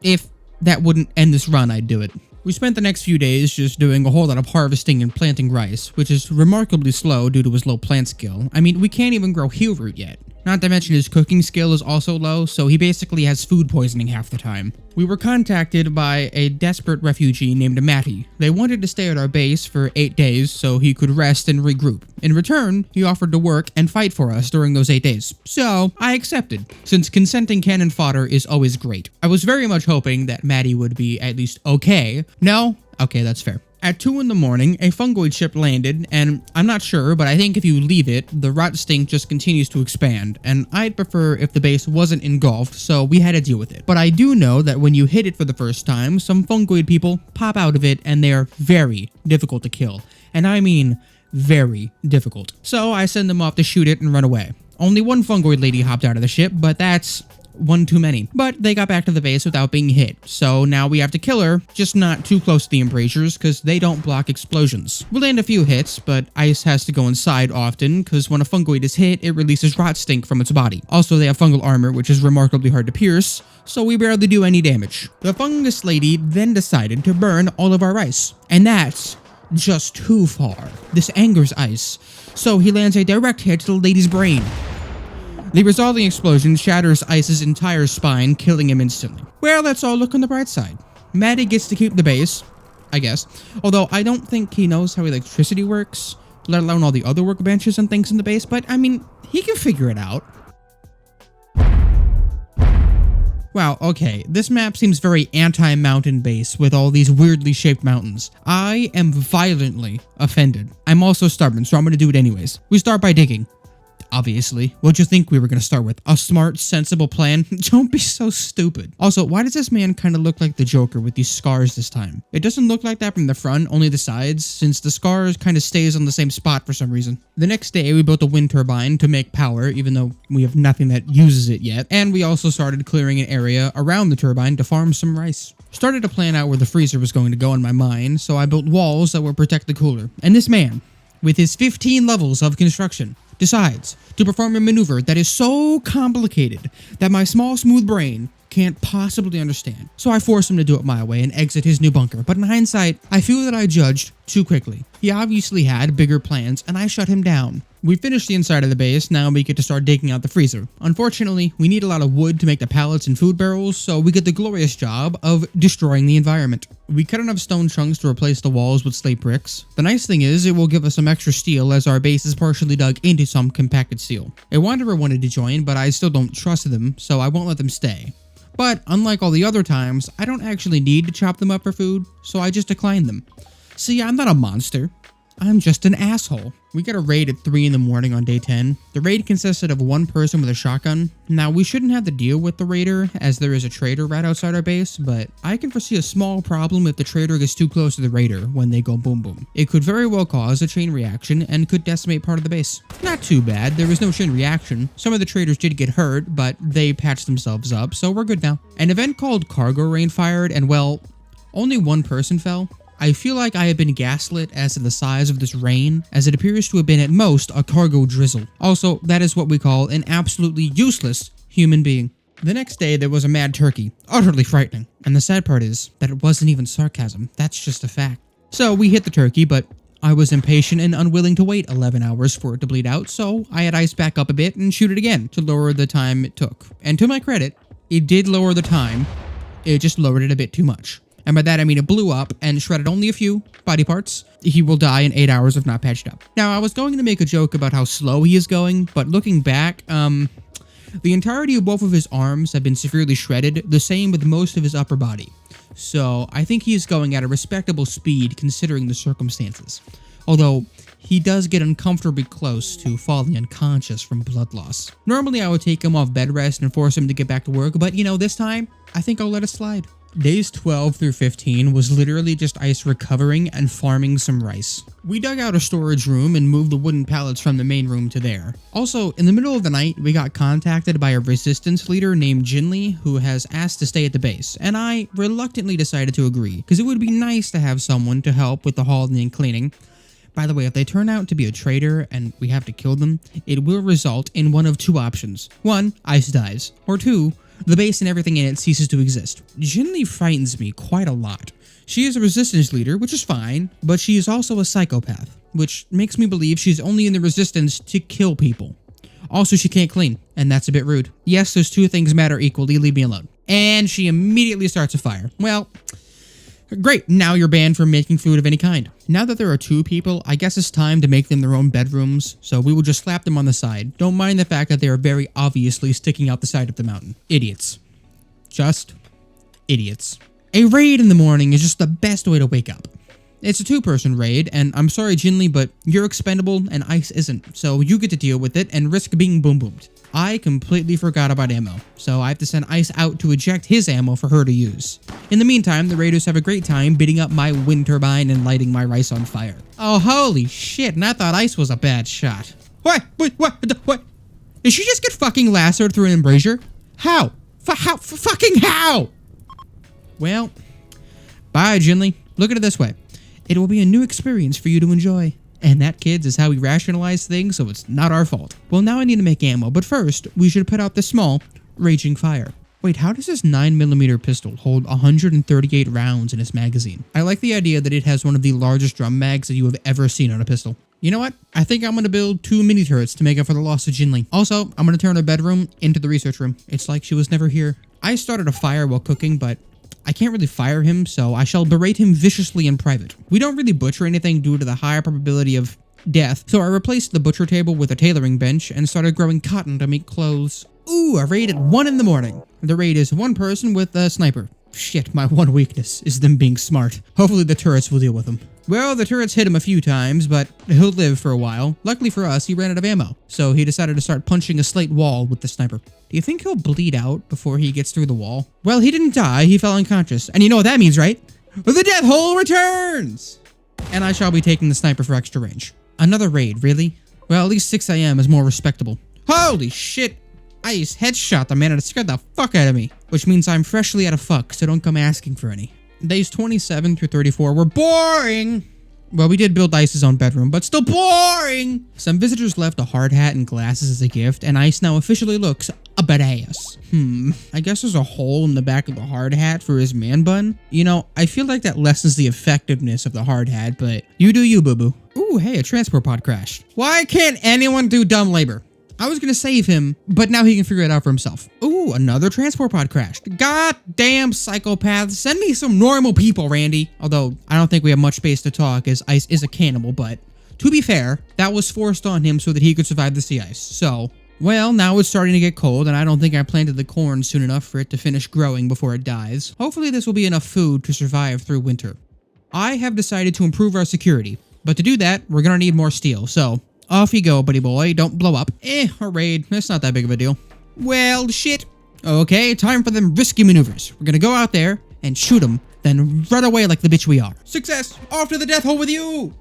If that wouldn't end this run, I'd do it. We spent the next few days just doing a whole lot of harvesting and planting rice, which is remarkably slow due to his low plant skill. I mean, we can't even grow heel root yet. Not to mention his cooking skill is also low, so he basically has food poisoning half the time. We were contacted by a desperate refugee named Matty. They wanted to stay at our base for 8 days so he could rest and regroup. In return, he offered to work and fight for us during those 8 days. So, I accepted, since consenting cannon fodder is always great. I was very much hoping that Matty would be at least okay. No? Okay, that's fair. At 2 in the morning, a fungoid ship landed, and I'm not sure, but I think if you leave it, the rot stink just continues to expand, and I'd prefer if the base wasn't engulfed, so we had to deal with it. But I do know that when you hit it for the first time, some fungoid people pop out of it, and they are very difficult to kill. And I mean very difficult. So I send them off to shoot it and run away. Only one fungoid lady hopped out of the ship, but that's one too many. But they got back to the base without being hit, so now we have to kill her, just not too close to the embrasures because they don't block explosions. We'll land a few hits, but ice has to go inside often because when a fungoid is hit, it releases rot stink from its body. Also, they have fungal armor, which is remarkably hard to pierce, so we barely do any damage. The fungus lady then decided to burn all of our ice, and that's just too far. This angers Ice, so he lands a direct hit to the lady's brain. The resulting explosion shatters Ice's entire spine, killing him instantly. Well, let's all look on the bright side. Maddie gets to keep the base, I guess, although I don't think he knows how electricity works, let alone all the other workbenches and things in the base, but I mean, he can figure it out. Wow, okay, this map seems very anti-mountain base with all these weirdly shaped mountains. I am violently offended. I'm also stubborn, so I'm gonna do it anyways. We start by digging. Obviously. What'd you think we were gonna start with? A smart, sensible plan? Don't be so stupid. Also, why does this man kind of look like the Joker with these scars this time? It doesn't look like that from the front, only the sides, since the scars kind of stays on the same spot for some reason. The next day, we built a wind turbine to make power, even though we have nothing that uses it yet, and we also started clearing an area around the turbine to farm some rice. Started to plan out where the freezer was going to go in my mind, so I built walls that would protect the cooler. And this man, with his 15 levels of construction, decides to perform a maneuver that is so complicated that my small, smooth brain can't possibly understand. So I force him to do it my way and exit his new bunker. But in hindsight, I feel that I judged too quickly. He obviously had bigger plans, and I shut him down. We finished the inside of the base, now we get to start digging out the freezer. Unfortunately, we need a lot of wood to make the pallets and food barrels, so we get the glorious job of destroying the environment. We cut enough stone chunks to replace the walls with slate bricks. The nice thing is, it will give us some extra steel as our base is partially dug into some compacted steel. A wanderer wanted to join, but I still don't trust them, so I won't let them stay. But unlike all the other times, I don't actually need to chop them up for food, so I just decline them. See, I'm not a monster. I'm just an asshole. We got a raid at 3 in the morning on day 10. The raid consisted of one person with a shotgun. Now, we shouldn't have to deal with the raider, as there is a trader right outside our base, but I can foresee a small problem if the trader gets too close to the raider when they go boom boom. It could very well cause a chain reaction and could decimate part of the base. Not too bad, there was no chain reaction. Some of the traders did get hurt, but they patched themselves up, so we're good now. An event called Cargo Rain fired, and well, only one person fell. I feel like I have been gaslit as to the size of this rain, as it appears to have been at most a cargo drizzle. Also, that is what we call an absolutely useless human being. The next day, there was a mad turkey. Utterly frightening. And the sad part is that it wasn't even sarcasm. That's just a fact. So we hit the turkey, but I was impatient and unwilling to wait 11 hours for it to bleed out, so I had ice back up a bit and shoot it again to lower the time it took. And to my credit, it did lower the time. It just lowered it a bit too much. And by that I mean it blew up and shredded only a few body parts. He will die in 8 hours if not patched up. Now, I was going to make a joke about how slow he is going, but looking back, the entirety of both of his arms have been severely shredded, the same with most of his upper body. So, I think he is going at a respectable speed considering the circumstances. Although, he does get uncomfortably close to falling unconscious from blood loss. Normally, I would take him off bed rest and force him to get back to work, but you know, this time, I think I'll let it slide. Days 12 through 15 was literally just Ice recovering and farming some rice. We dug out a storage room and moved the wooden pallets from the main room to there. Also, in the middle of the night, we got contacted by a resistance leader named Jinli who has asked to stay at the base, and I reluctantly decided to agree, because it would be nice to have someone to help with the hauling and cleaning. By the way, if they turn out to be a traitor and we have to kill them, it will result in one of two options. 1, Ice dies, or 2, the base and everything in it ceases to exist. Jinli frightens me quite a lot. She is a resistance leader, which is fine, but she is also a psychopath, which makes me believe she's only in the resistance to kill people. Also, she can't clean, and that's a bit rude. Yes, those two things matter equally, leave me alone. And she immediately starts a fire. Well, great, now you're banned from making food of any kind. Now that there are 2 people, I guess it's time to make them their own bedrooms, so we will just slap them on the side. Don't mind the fact that they are very obviously sticking out the side of the mountain. Idiots. Just idiots. A raid in the morning is just the best way to wake up. It's a 2-person raid, and I'm sorry Jinli, but you're expendable and Ice isn't, so you get to deal with it and risk being boom-boomed. I completely forgot about ammo, so I have to send Ice out to eject his ammo for her to use. In the meantime, the raiders have a great time beating up my wind turbine and lighting my rice on fire. Oh, holy shit, and I thought Ice was a bad shot. What? Is she just get fucking lassoed through an embrasure? How? Fucking how? Well, bye, Jinli. Look at it this way. It will be a new experience for you to enjoy. And that, kids, is how we rationalize things, so it's not our fault. Well, now I need to make ammo, but first, we should put out the small, raging fire. Wait, how does this 9mm pistol hold 138 rounds in its magazine? I like the idea that it has one of the largest drum mags that you have ever seen on a pistol. You know what? I think I'm going to build 2 mini turrets to make up for the loss of Jinli. Also, I'm going to turn her bedroom into the research room. It's like she was never here. I started a fire while cooking, but I can't really fire him, so I shall berate him viciously in private. We don't really butcher anything due to the higher probability of death, so I replaced the butcher table with a tailoring bench and started growing cotton to make clothes. Ooh, a raid at 1 in the morning. The raid is one person with a sniper. Shit, my one weakness is them being smart. Hopefully the turrets will deal with him. Well, the turrets hit him a few times, but he'll live for a while. Luckily for us, he ran out of ammo, so he decided to start punching a slate wall with the sniper. Do you think he'll bleed out before he gets through the wall? Well, he didn't die, he fell unconscious. And you know what that means, right? The death hole returns! And I shall be taking the sniper for extra range. Another raid, really? Well, at least 6 AM is more respectable. Holy shit! I just headshot the man and it scared the fuck out of me. Which means I'm freshly out of fuck, so don't come asking for any. Days 27 through 34 were boring! Well, we did build Ice's own bedroom, but still boring! Some visitors left a hard hat and glasses as a gift, and Ice now officially looks a badass. I guess there's a hole in the back of the hard hat for his man bun. You know, I feel like that lessens the effectiveness of the hard hat, but you do you, boo-boo. Ooh, hey, a transport pod crashed. Why can't anyone do dumb labor? I was gonna save him, but now he can figure it out for himself. Ooh, another transport pod crashed. Goddamn psychopaths. Send me some normal people, Randy. Although, I don't think we have much space to talk as Ice is a cannibal, but to be fair, that was forced on him so that he could survive the sea ice. So, well, now it's starting to get cold, and I don't think I planted the corn soon enough for it to finish growing before it dies. Hopefully this will be enough food to survive through winter. I have decided to improve our security, but to do that, we're gonna need more steel, so off you go, buddy boy. Don't blow up. A raid. That's not that big of a deal. Well, shit. Okay, time for them risky maneuvers. We're gonna go out there and shoot them, then run away like the bitch we are. Success! Off to the death hole with you!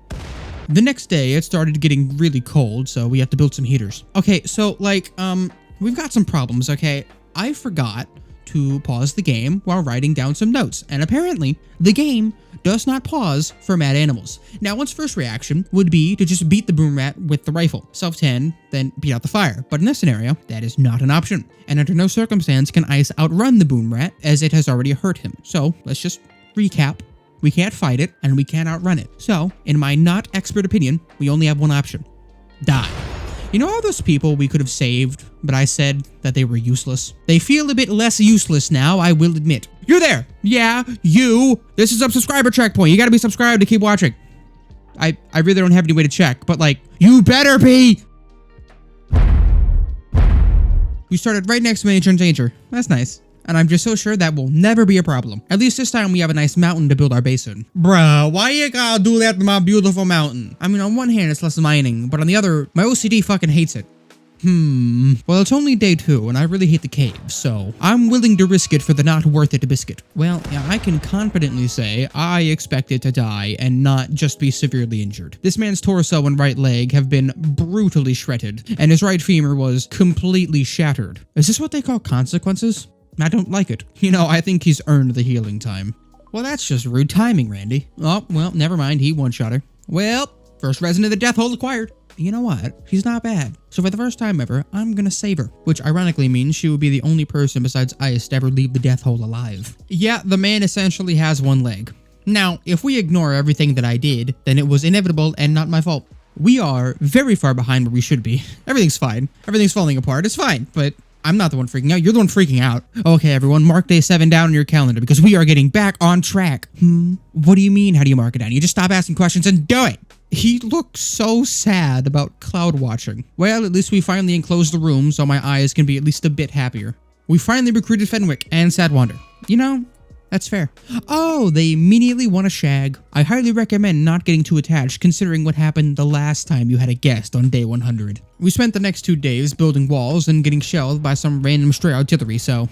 The next day, it started getting really cold, so we have to build some heaters. Okay, so, we've got some problems, okay? I forgot to pause the game while writing down some notes, and apparently, the game does not pause for mad animals. Now, one's first reaction would be to just beat the boom rat with the rifle, self-10, then beat out the fire. But in this scenario, that is not an option. And under no circumstance can Ice outrun the boom rat, as it has already hurt him. So, let's just recap. We can't fight it, and we can't outrun it. So, in my not expert opinion, we only have one option. Die. You know all those people we could have saved, but I said that they were useless? They feel a bit less useless now, I will admit. You're there! Yeah, you! This is a subscriber checkpoint. You gotta be subscribed to keep watching. I really don't have any way to check, but you better be! You started right next to Major Danger. That's nice. And I'm just so sure that will never be a problem. At least this time we have a nice mountain to build our base in. Bruh, why you gotta do that to my beautiful mountain? I mean, on one hand, it's less mining, but on the other, my OCD fucking hates it. Well, it's only day 2, and I really hate the caves, so I'm willing to risk it for the not worth it biscuit. Well, yeah, I can confidently say I expected to die and not just be severely injured. This man's torso and right leg have been brutally shredded, and his right femur was completely shattered. Is this what they call consequences? I don't like it. You know, I think he's earned the healing time. Well, that's just rude timing, Randy. Oh, well, never mind. He one-shot her. Well, first resident of the death hole acquired. You know what? She's not bad. So for the first time ever, I'm gonna save her. Which ironically means she would be the only person besides Ice to ever leave the death hole alive. Yeah, the man essentially has one leg. Now, if we ignore everything that I did, then it was inevitable and not my fault. We are very far behind where we should be. Everything's fine. Everything's falling apart. It's fine, but I'm not the one freaking out. You're the one freaking out. Okay, everyone, mark day 7 down on your calendar because we are getting back on track. What do you mean, how do you mark it down? You just stop asking questions and do it. He looks so sad about cloud watching. Well, at least we finally enclosed the room so my eyes can be at least a bit happier. We finally recruited Fenwick and Sadwander. You know, that's fair. Oh, they immediately want a shag. I highly recommend not getting too attached considering what happened the last time you had a guest on day 100. We spent the next 2 days building walls and getting shelled by some random stray artillery, so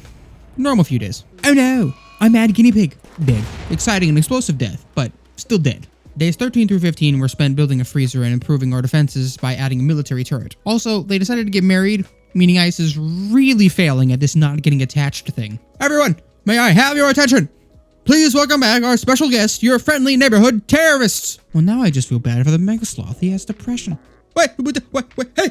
normal few days. Oh no, a mad guinea pig. Dead. Exciting and explosive death, but still dead. Days 13 through 15 were spent building a freezer and improving our defenses by adding a military turret. Also, they decided to get married. meaning Ice is really failing at this not getting attached thing. Everyone, may I have your attention? Please welcome back our special guest, your friendly neighborhood terrorists. Well, now I just feel bad for the Mega Sloth. He has depression. Wait, hey!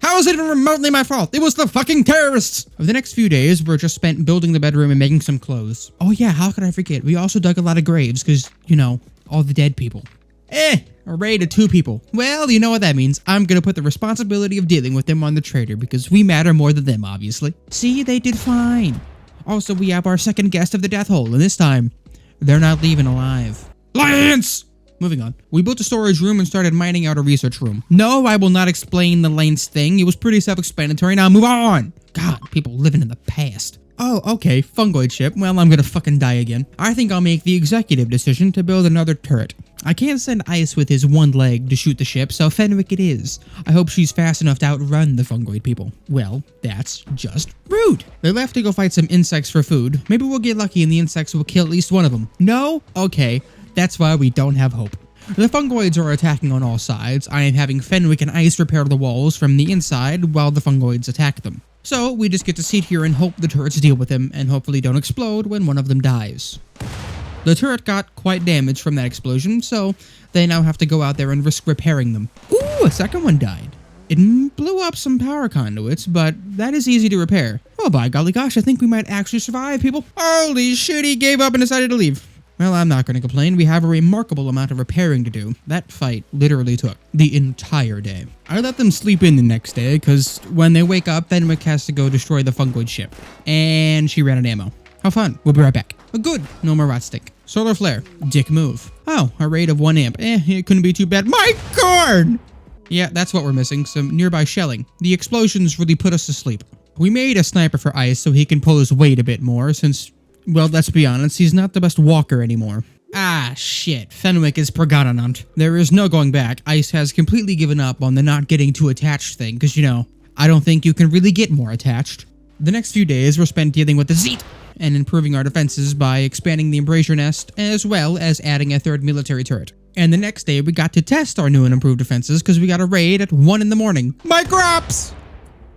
How is it even remotely my fault? It was the fucking terrorists! Over the next few days, we're just spent building the bedroom and making some clothes. Oh yeah, how could I forget? We also dug a lot of graves, because, you know, all the dead people. A raid of 2 people. Well, you know what that means. I'm gonna put the responsibility of dealing with them on the trader, because we matter more than them, obviously. See, they did fine. Also, we have our second guest of the death hole, and this time, they're not leaving alive. Lance! Moving on. We built a storage room and started mining out a research room. No, I will not explain the Lance thing. It was pretty self-explanatory. Now move on! God, people living in the past. Oh, okay, fungoid ship. Well, I'm gonna fucking die again. I think I'll make the executive decision to build another turret. I can't send Ice with his one leg to shoot the ship, so Fenwick it is. I hope she's fast enough to outrun the fungoid people. Well, that's just rude. They left to go fight some insects for food. Maybe we'll get lucky and the insects will kill at least one of them. No? Okay. That's why we don't have hope. The fungoids are attacking on all sides. I am having Fenwick and Ice repair the walls from the inside while the fungoids attack them. So we just get to sit here and hope the turrets deal with them and hopefully don't explode when one of them dies. The turret got quite damaged from that explosion, so they now have to go out there and risk repairing them. Ooh, a second one died. It blew up some power conduits, but that is easy to repair. Oh, by golly gosh, I think we might actually survive, people. Holy shit, he gave up and decided to leave. Well, I'm not going to complain. We have a remarkable amount of repairing to do. That fight literally took the entire day. I let them sleep in the next day, because when they wake up, Fenwick has to go destroy the fungoid ship. And she ran out of ammo. How fun. We'll be right back. Oh, good. No more rot stick. Solar flare. Dick move. Oh, a rate of 1 amp. It couldn't be too bad. My corn! Yeah, that's what we're missing. Some nearby shelling. The explosions really put us to sleep. We made a sniper for Ice so he can pull his weight a bit more, since... well, let's be honest, he's not the best walker anymore. Ah, shit. Fenwick is pregnant. There is no going back. Ice has completely given up on the not getting too attached thing, because, you know, I don't think you can really get more attached. The next few days were spent dealing with the Zeet and improving our defenses by expanding the embrasure nest, as well as adding a 3rd military turret. And the next day, we got to test our new and improved defenses, because we got a raid at 1 in the morning. My crops!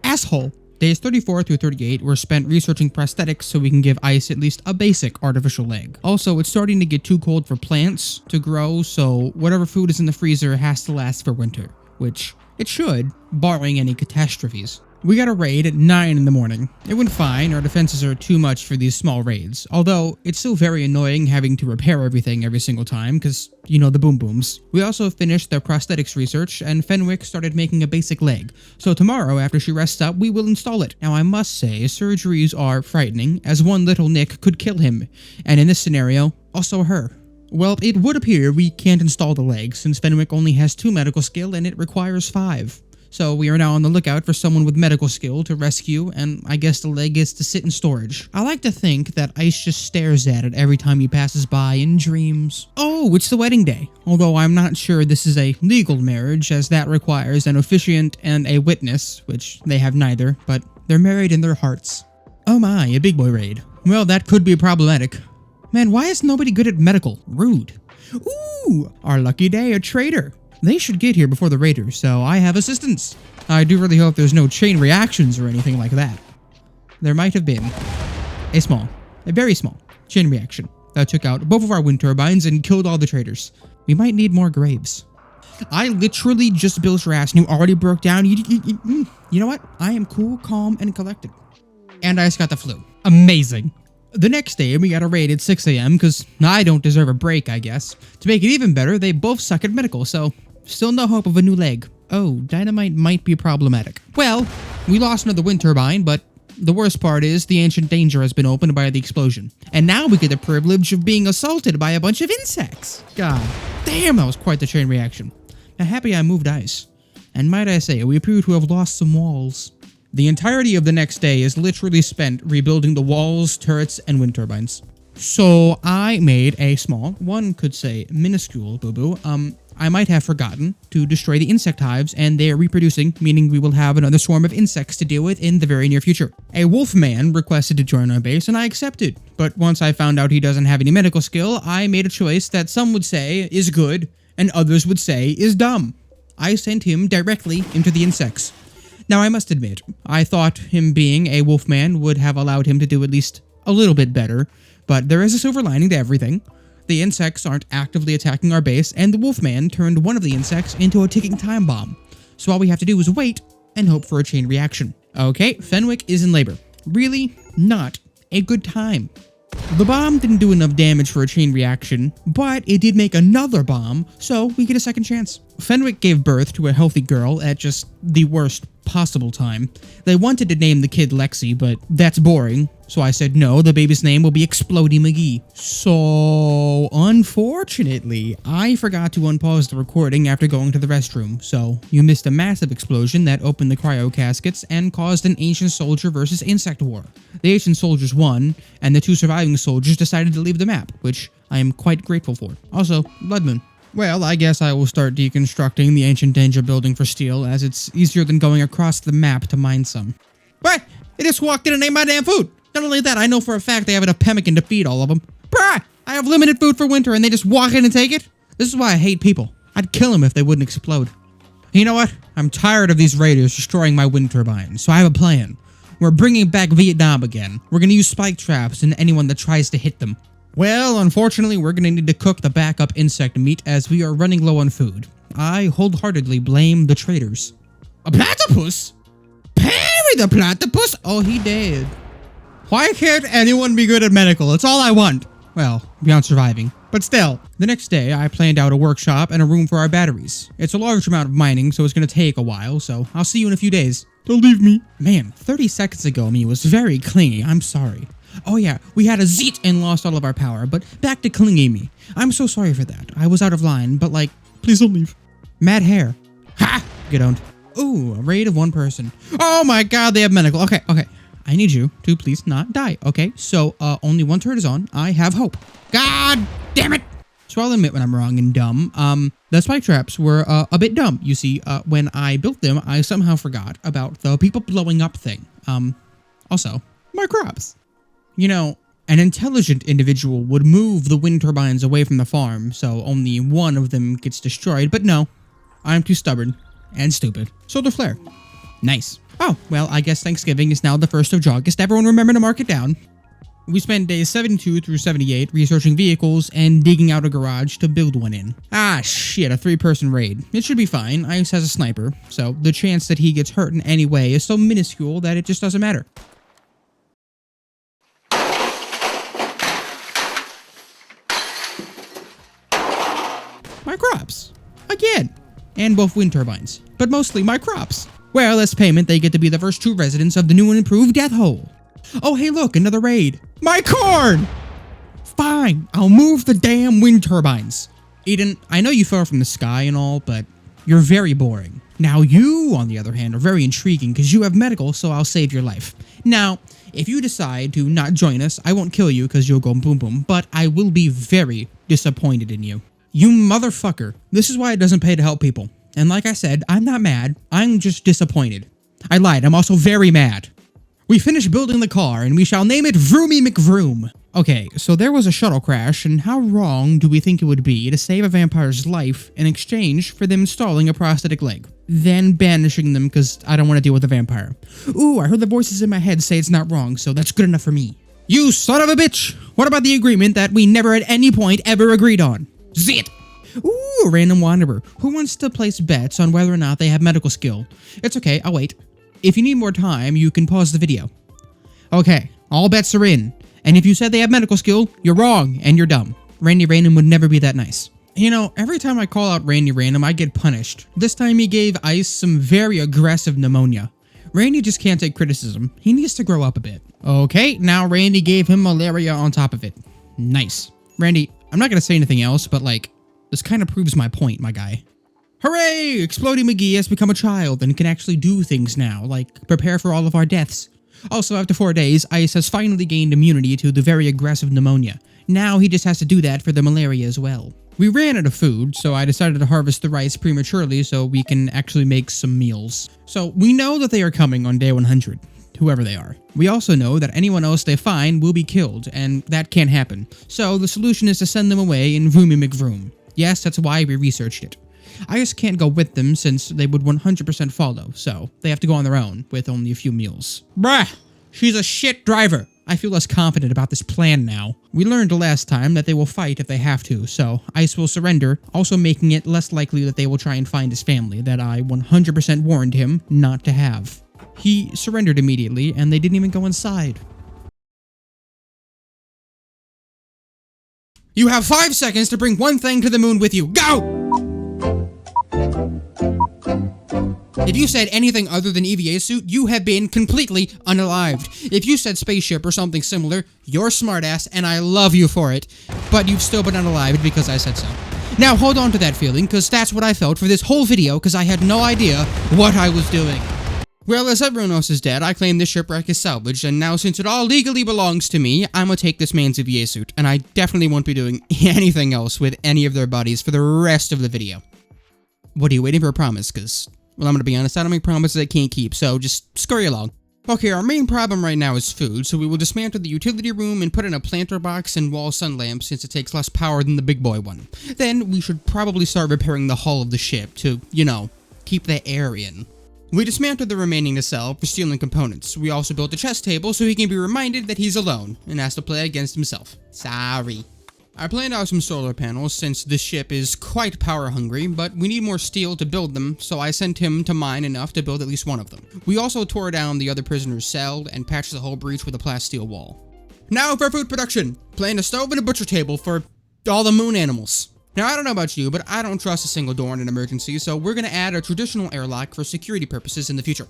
Asshole. Days 34 through 38 were spent researching prosthetics so we can give Ice at least a basic artificial leg. Also, it's starting to get too cold for plants to grow, so whatever food is in the freezer has to last for winter, which it should, barring any catastrophes. We got a raid at 9 in the morning. It went fine, our defenses are too much for these small raids, although it's still very annoying having to repair everything every single time, because, you know, the boom booms. We also finished the prosthetics research, and Fenwick started making a basic leg, so tomorrow, after she rests up, we will install it. Now, I must say, surgeries are frightening, as one little nick could kill him, and in this scenario, also her. Well, it would appear we can't install the leg, since Fenwick only has 2 medical skill and it requires 5. So we are now on the lookout for someone with medical skill to rescue, and I guess the leg is to sit in storage. I like to think that Ice just stares at it every time he passes by in dreams. Oh, it's the wedding day. Although I'm not sure this is a legal marriage, as that requires an officiant and a witness, which they have neither, but they're married in their hearts. Oh my, a big boy raid. Well, that could be problematic. Man, why is nobody good at medical? Rude. Ooh, our lucky day, a trader. They should get here before the raiders, so I have assistance. I do really hope there's no chain reactions or anything like that. There might have been a very small chain reaction that took out both of our wind turbines and killed all the traders. We might need more graves. I literally just built your ass and you already broke down. You know what? I am cool, calm, and collected. And I just got the flu. Amazing. The next day, we got a raid at 6 a.m. because I don't deserve a break, I guess. To make it even better, they both suck at medical, so still no hope of a new leg. Oh, dynamite might be problematic. Well, we lost another wind turbine, but the worst part is the ancient danger has been opened by the explosion. And now we get the privilege of being assaulted by a bunch of insects. God damn, that was quite the chain reaction. Now, happy I moved Ice. And might I say, we appear to have lost some walls. The entirety of the next day is literally spent rebuilding the walls, turrets, and wind turbines. So I made a small, one could say minuscule boo-boo, I might have forgotten to destroy the insect hives, and they're reproducing, meaning we will have another swarm of insects to deal with in the very near future. A wolf man requested to join our base, and I accepted. But once I found out he doesn't have any medical skill, I made a choice that some would say is good, and others would say is dumb. I sent him directly into the insects. Now, I must admit, I thought him being a wolfman would have allowed him to do at least a little bit better, but there is a silver lining to everything. The insects aren't actively attacking our base, and the wolfman turned one of the insects into a ticking time bomb. So all we have to do is wait and hope for a chain reaction. Okay, Fenwick is in labor. Really not a good time. The bomb didn't do enough damage for a chain reaction, but it did make another bomb, so we get a second chance. Fenwick gave birth to a healthy girl at just the worst possible time. They wanted to name the kid Lexi, but that's boring, so I said no, the baby's name will be Explodey McGee. So, unfortunately, I forgot to unpause the recording after going to the restroom, so you missed a massive explosion that opened the cryo caskets and caused an ancient soldier versus insect war. The ancient soldiers won, and the 2 surviving soldiers decided to leave the map, which I am quite grateful for. Also, Blood Moon. Well, I guess I will start deconstructing the ancient danger building for steel, as it's easier than going across the map to mine some. What? They just walked in and ate my damn food! Not only that, I know for a fact they have enough pemmican to feed all of them. Bruh! I have limited food for winter and they just walk in and take it? This is why I hate people. I'd kill them if they wouldn't explode. You know what? I'm tired of these raiders destroying my wind turbines, so I have a plan. We're bringing back Vietnam again. We're gonna use spike traps and anyone that tries to hit them. Well, unfortunately, we're gonna need to cook the backup insect meat as we are running low on food. I wholeheartedly blame the traitors. A platypus? Perry the platypus? Oh, he did. Why can't anyone be good at medical? It's all I want. Well, beyond surviving. But still. The next day, I planned out a workshop and a room for our batteries. It's a large amount of mining, so it's gonna take a while, so I'll see you in a few days. Don't leave me. Man, 30 seconds ago me was very clingy. I'm sorry. Oh yeah, we had a zeet and lost all of our power, but back to clingy me. I'm so sorry for that. I was out of line, but like, please don't leave. Mad hair. Ha! Get owned. Ooh, a raid of 1 person. Oh my god, they have medical. Okay. I need you to please not die, okay? So, only 1 turret is on. I have hope. God damn it! So I'll admit when I'm wrong and dumb. The spike traps were a bit dumb. You see, when I built them, I somehow forgot about the people blowing up thing. Also, my crops. You know, an intelligent individual would move the wind turbines away from the farm, so only 1 of them gets destroyed, but no. I'm too stubborn and stupid. Solar flare. Nice. Oh, well, I guess Thanksgiving is now the 1st of August. Everyone remember to mark it down. We spent days 72 through 78 researching vehicles and digging out a garage to build one in. Ah, shit, a 3-person raid. It should be fine. Ice has a sniper, so the chance that he gets hurt in any way is so minuscule that it just doesn't matter. My crops. Again. And both wind turbines. But mostly my crops. Well, as payment, they get to be the first 2 residents of the new and improved Death Hole. Oh, hey look, another raid. My corn! Fine, I'll move the damn wind turbines. Eden, I know you fell from the sky and all, but you're very boring. Now you, on the other hand, are very intriguing because you have medical, so I'll save your life. Now, if you decide to not join us, I won't kill you because you'll go boom boom, but I will be very disappointed in you. You motherfucker. This is why it doesn't pay to help people. And like I said, I'm not mad. I'm just disappointed. I lied. I'm also very mad. We finished building the car, and we shall name it Vroomy McVroom. Okay, so there was a shuttle crash, and how wrong do we think it would be to save a vampire's life in exchange for them installing a prosthetic leg? Then banishing them because I don't want to deal with a vampire. Ooh, I heard the voices in my head say it's not wrong, so that's good enough for me. You son of a bitch! What about the agreement that we never at any point ever agreed on? Zit! Ooh, a random wanderer. Who wants to place bets on whether or not they have medical skill? It's okay, I'll wait. If you need more time, you can pause the video. Okay, all bets are in. And if you said they have medical skill, you're wrong and you're dumb. Randy Random would never be that nice. You know, every time I call out Randy Random, I get punished. This time he gave Ice some very aggressive pneumonia. Randy just can't take criticism. He needs to grow up a bit. Okay, now Randy gave him malaria on top of it. Nice. Randy, I'm not gonna say anything else, but like, this kind of proves my point, my guy. Hooray! Explodey McGee has become a child and can actually do things now, like prepare for all of our deaths. Also, after 4 days, Ice has finally gained immunity to the very aggressive pneumonia. Now he just has to do that for the malaria as well. We ran out of food, so I decided to harvest the rice prematurely so we can actually make some meals. So we know that they are coming on day 100, whoever they are. We also know that anyone else they find will be killed, and that can't happen. So the solution is to send them away in Vroomy McVroom. Yes, that's why we researched it. I just can't go with them since they would 100% follow, so they have to go on their own with only a few meals. Bruh, she's a shit driver. I feel less confident about this plan now. We learned last time that they will fight if they have to, so Ice will surrender, also making it less likely that they will try and find his family that I 100% warned him not to have. He surrendered immediately, and they didn't even go inside. You have 5 seconds to bring one thing to the moon with you. Go! If you said anything other than EVA suit, you have been completely unalived. If you said spaceship or something similar, you're smartass, and I love you for it. But you've still been unalived because I said so. Now hold on to that feeling, because that's what I felt for this whole video, because I had no idea what I was doing. Well, as everyone else is dead, I claim this shipwreck is salvaged, and now since it all legally belongs to me, I'm gonna take this man's EVA suit, and I definitely won't be doing anything else with any of their bodies for the rest of the video. What are you waiting for a promise? Because, well, I'm gonna be honest, I don't make promises I can't keep, so just scurry along. Okay, our main problem right now is food, so we will dismantle the utility room and put in a planter box and wall sun lamps since it takes less power than the big boy one. Then, we should probably start repairing the hull of the ship to, you know, keep the air in. We dismantled the remaining nacelle for stealing components. We also built a chess table so he can be reminded that he's alone and has to play against himself. Sorry. I planned out some solar panels since this ship is quite power hungry, but we need more steel to build them, so I sent him to mine enough to build at least one of them. We also tore down the other prisoner's cell and patched the whole breach with a plasteel wall. Now for food production. Planned a stove and a butcher table for all the moon animals. Now, I don't know about you, but I don't trust a single door in an emergency, so we're gonna add a traditional airlock for security purposes in the future.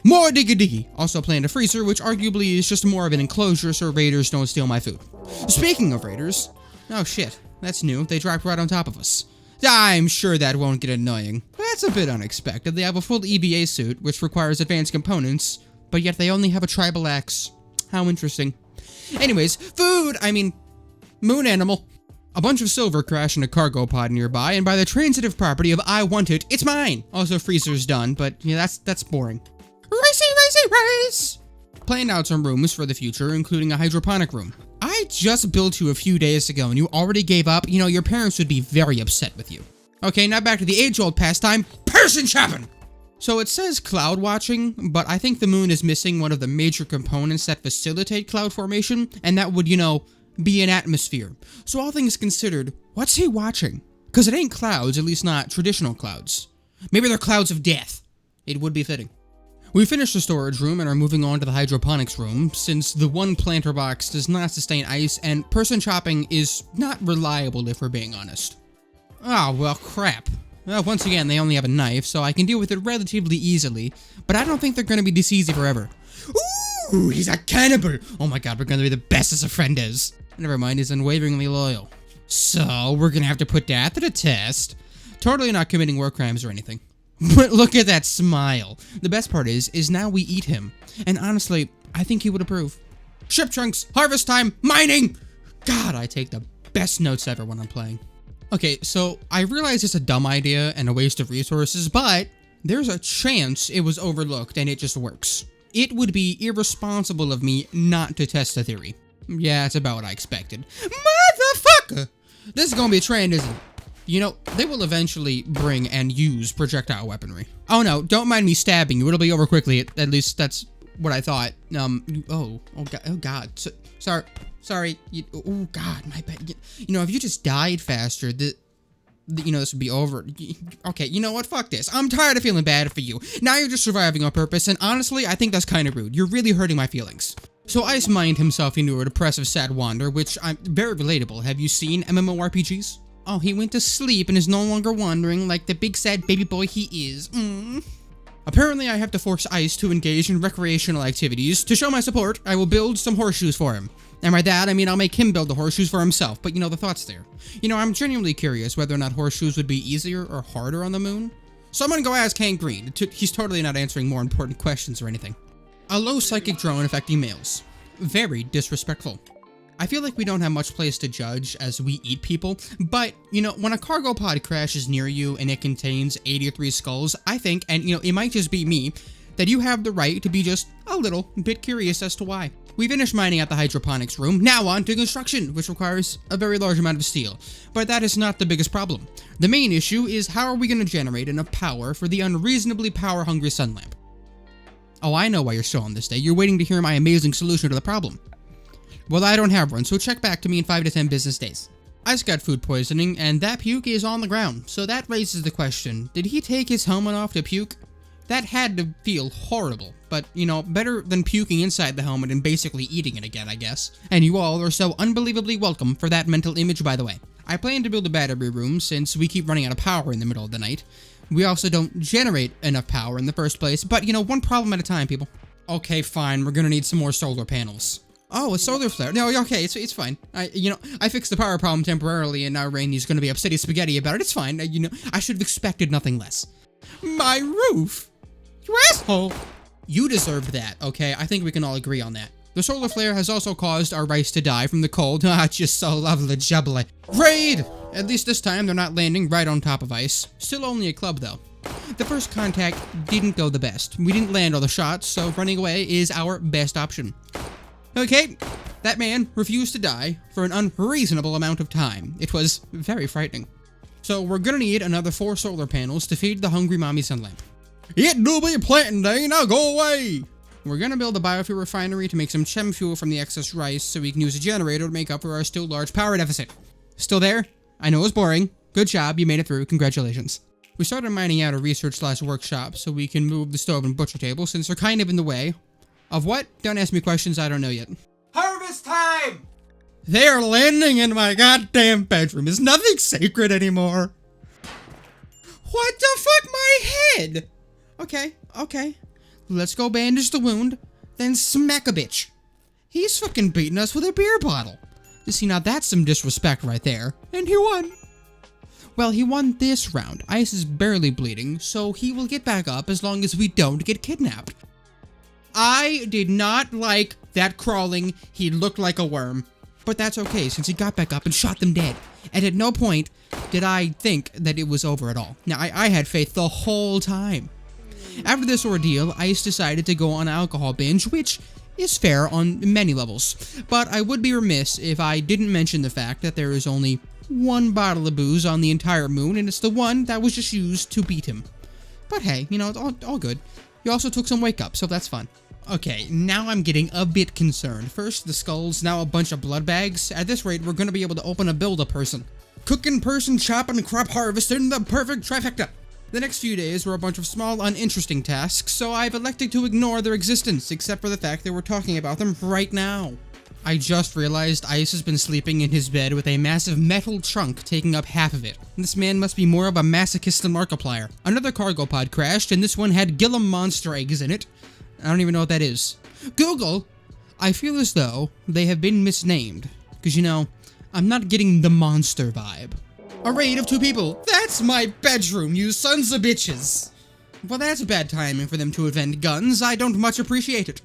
More diggy-diggy. Also planned a freezer, which arguably is just more of an enclosure so raiders don't steal my food. Speaking of raiders... Oh shit, that's new. They dropped right on top of us. I'm sure that won't get annoying. That's a bit unexpected. They have a full EVA suit, which requires advanced components, but yet they only have a tribal axe. How interesting. Anyways, food! Moon animal. A bunch of silver crashed in a cargo pod nearby, and by the transitive property of I want it, it's mine! Also, freezer's done, but yeah, that's boring. Race! Planned out some rooms for the future, including a hydroponic room. I just built you a few days ago, and you already gave up? You know, your parents would be very upset with you. Okay, now back to the age-old pastime, person shopping! So it says cloud watching, but I think the moon is missing one of the major components that facilitate cloud formation, and that would, you know, be an atmosphere. So all things considered, what's he watching? Because it ain't clouds, at least not traditional clouds. Maybe they're clouds of death. It would be fitting. We finished the storage room and are moving on to the hydroponics room, since the one planter box does not sustain ice and person chopping is not reliable if we're being honest. Oh, well, crap. Well, once again, they only have a knife, so I can deal with it relatively easily, but I don't think they're gonna be this easy forever. Ooh, he's a cannibal! Oh my god, we're gonna be the best as a friend is. Never mind, he's unwaveringly loyal. So, we're gonna have to put that to the test. Totally not committing war crimes or anything. But look at that smile. The best part is now we eat him. And honestly, I think he would approve. Ship chunks, harvest time, mining! God, I take the best notes ever when I'm playing. Okay, so I realize it's a dumb idea and a waste of resources, but there's a chance it was overlooked and it just works. It would be irresponsible of me not to test the theory. Yeah, it's about what I expected. Motherfucker! This is gonna be a trend, isn't it? You know, they will eventually bring and use projectile weaponry. Oh no, don't mind me stabbing you. It'll be over quickly. At least that's what I thought. Oh god. Sorry. Oh god, my bad. You know, if you just died faster, you know, this would be over. Okay, you know what? Fuck this. I'm tired of feeling bad for you. Now you're just surviving on purpose, and honestly, I think that's kind of rude. You're really hurting my feelings. So Ice mined himself into a depressive sad wander, which I'm very relatable. Have you seen MMORPGs? Oh, he went to sleep and is no longer wandering like the big sad baby boy he is. Apparently, I have to force Ice to engage in recreational activities. To show my support, I will build some horseshoes for him. And by that, I mean I'll make him build the horseshoes for himself, but you know, the thought's there. You know, I'm genuinely curious whether or not horseshoes would be easier or harder on the moon. So I'm gonna go ask Hank Green. He's totally not answering more important questions or anything. A low psychic drone affecting males. Very disrespectful. I feel like we don't have much place to judge as we eat people, but, you know, when a cargo pod crashes near you and it contains 83 skulls, I think, and you know, it might just be me, that you have the right to be just a little bit curious as to why. We finished mining out the hydroponics room, now on to construction, which requires a very large amount of steel. But that is not the biggest problem. The main issue is how are we going to generate enough power for the unreasonably power-hungry sun lamp? Oh, I know why you're still on this day. You're waiting to hear my amazing solution to the problem. Well, I don't have one, so check back to me in 5 to 10 business days. I just got food poisoning, and that puke is on the ground, so that raises the question, did he take his helmet off to puke? That had to feel horrible, but, you know, better than puking inside the helmet and basically eating it again, I guess. And you all are so unbelievably welcome for that mental image, by the way. I plan to build a battery room since we keep running out of power in the middle of the night. We also don't generate enough power in the first place, but, you know, one problem at a time, people. Okay, fine, we're gonna need some more solar panels. Oh, a solar flare. No, okay, it's fine. I fixed the power problem temporarily, and now Rainy's gonna be upsetty spaghetti about it. It's fine. I should have expected nothing less. My roof! You asshole! You deserved that, okay? I think we can all agree on that. The solar flare has also caused our rice to die from the cold. Ah, just so lovely jubbly. Raid! At least this time, they're not landing right on top of ice. Still only a club, though. The first contact didn't go the best. We didn't land all the shots, so running away is our best option. Okay, that man refused to die for an unreasonable amount of time. It was very frightening. So we're gonna need another 4 solar panels to feed the hungry mommy sun lamp. It do be planting day, now go away! We're gonna build a biofuel refinery to make some chem fuel from the excess rice so we can use a generator to make up for our still large power deficit. Still there? I know it was boring. Good job, you made it through, congratulations. We started mining out a research/workshop so we can move the stove and butcher table since they're kind of in the way. Of what? Don't ask me questions I don't know yet. Harvest time! They're landing in my goddamn bedroom. Is nothing sacred anymore? What the fuck, my head? Okay. Let's go bandage the wound, then smack a bitch. He's fucking beating us with a beer bottle. You see, now that's some disrespect right there. And he won. Well, he won this round. Ice is barely bleeding, so he will get back up as long as we don't get kidnapped. I did not like that crawling. He looked like a worm. But that's okay, since he got back up and shot them dead. And at no point did I think that it was over at all. Now, I had faith the whole time. After this ordeal, Ice decided to go on an alcohol binge, which is fair on many levels. But I would be remiss if I didn't mention the fact that there is only 1 bottle of booze on the entire moon, and it's the one that was just used to beat him. But hey, you know, it's all good. You also took some wake-up, so that's fun. Okay, now I'm getting a bit concerned. First the skulls, now a bunch of blood bags. At this rate, we're gonna be able to open a build-a-person. Cooking person, chopping, crop harvesting, the perfect trifecta. The next few days were a bunch of small, uninteresting tasks, so I've elected to ignore their existence, except for the fact that we're talking about them right now. I just realized Ice has been sleeping in his bed with a massive metal trunk taking up half of it. This man must be more of a masochist than Markiplier. Another cargo pod crashed, and this one had Gillum monster eggs in it. I don't even know what that is. Google! I feel as though they have been misnamed, because you know, I'm not getting the monster vibe. A raid of 2 people. That's my bedroom, you sons of bitches. Well, that's bad timing for them to invent guns. I don't much appreciate it.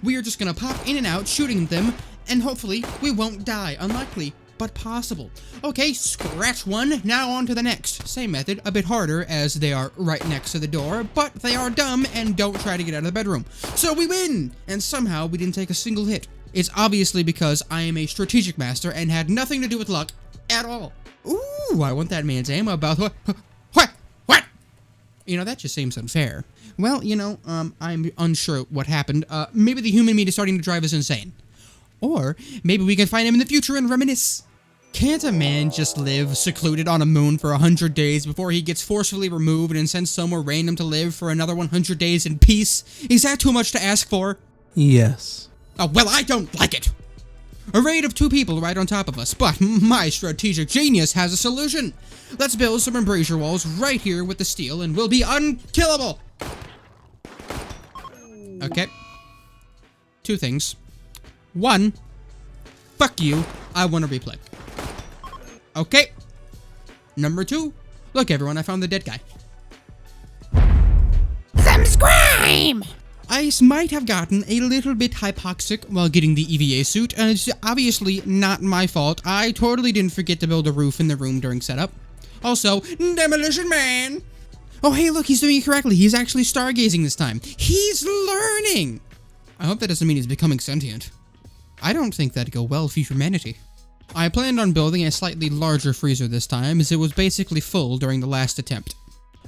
We are just gonna pop in and out, shooting them, and hopefully we won't die. Unlikely, but possible. Okay, scratch one, now on to the next. Same method, a bit harder as they are right next to the door, but they are dumb and don't try to get out of the bedroom. So we win! And somehow we didn't take a single hit. It's obviously because I am a strategic master and had nothing to do with luck at all. Ooh, I want that man's aim about what? You know, that just seems unfair. Well, you know, I'm unsure what happened. Maybe the human meat is starting to drive us insane. Or maybe we can find him in the future and reminisce. Can't a man just live secluded on a moon for 100 days before he gets forcefully removed and sent somewhere random to live for another 100 days in peace? Is that too much to ask for? Yes. Oh, well, I don't like it. A raid of 2 people right on top of us, but my strategic genius has a solution. Let's build some embrasure walls right here with the steel and we'll be unkillable. Okay. 2 things. 1, fuck you, I want a replay. Okay. Number 2, look everyone, I found the dead guy. Subscribe! Ice might have gotten a little bit hypoxic while getting the EVA suit, and it's obviously not my fault. I totally didn't forget to build a roof in the room during setup. Also, Demolition Man! Oh hey look, he's doing it correctly. He's actually stargazing this time. He's learning! I hope that doesn't mean he's becoming sentient. I don't think that'd go well for humanity. I planned on building a slightly larger freezer this time, as it was basically full during the last attempt.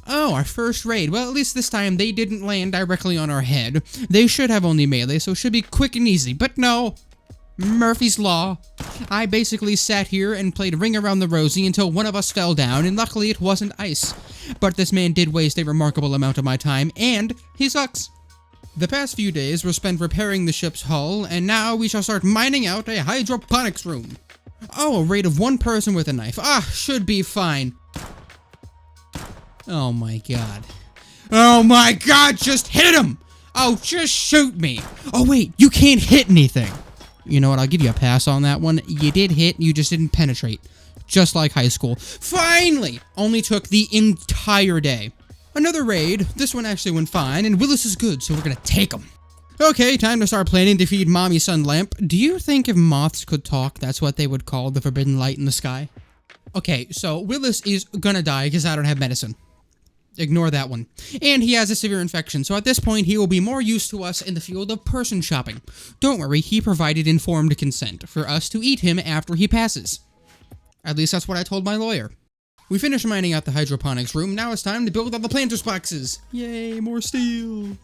Oh, our first raid. Well, at least this time they didn't land directly on our head. They should have only melee, so it should be quick and easy, but no. Murphy's Law. I basically sat here and played Ring Around the Rosie until one of us fell down, and luckily it wasn't ice. But this man did waste a remarkable amount of my time, and he sucks. The past few days were spent repairing the ship's hull, and now we shall start mining out a hydroponics room. Oh, a raid of one person with a knife. Should be fine. Oh my god. Oh my god, just hit him! Oh, just shoot me! Oh wait, you can't hit anything! You know what, I'll give you a pass on that one. You did hit, you just didn't penetrate. Just like high school. Finally! Only took the entire day. Another raid. This one actually went fine, and Willis is good, so we're gonna take him. Okay, time to start planning to feed Mommy Sun Lamp. Do you think if moths could talk, that's what they would call the forbidden light in the sky? Okay, so Willis is gonna die because I don't have medicine. Ignore that one. And he has a severe infection, so at this point he will be more used to us in the field of person shopping. Don't worry, he provided informed consent for us to eat him after he passes. At least that's what I told my lawyer. We finished mining out the hydroponics room, now it's time to build all the planters boxes. Yay, more steel.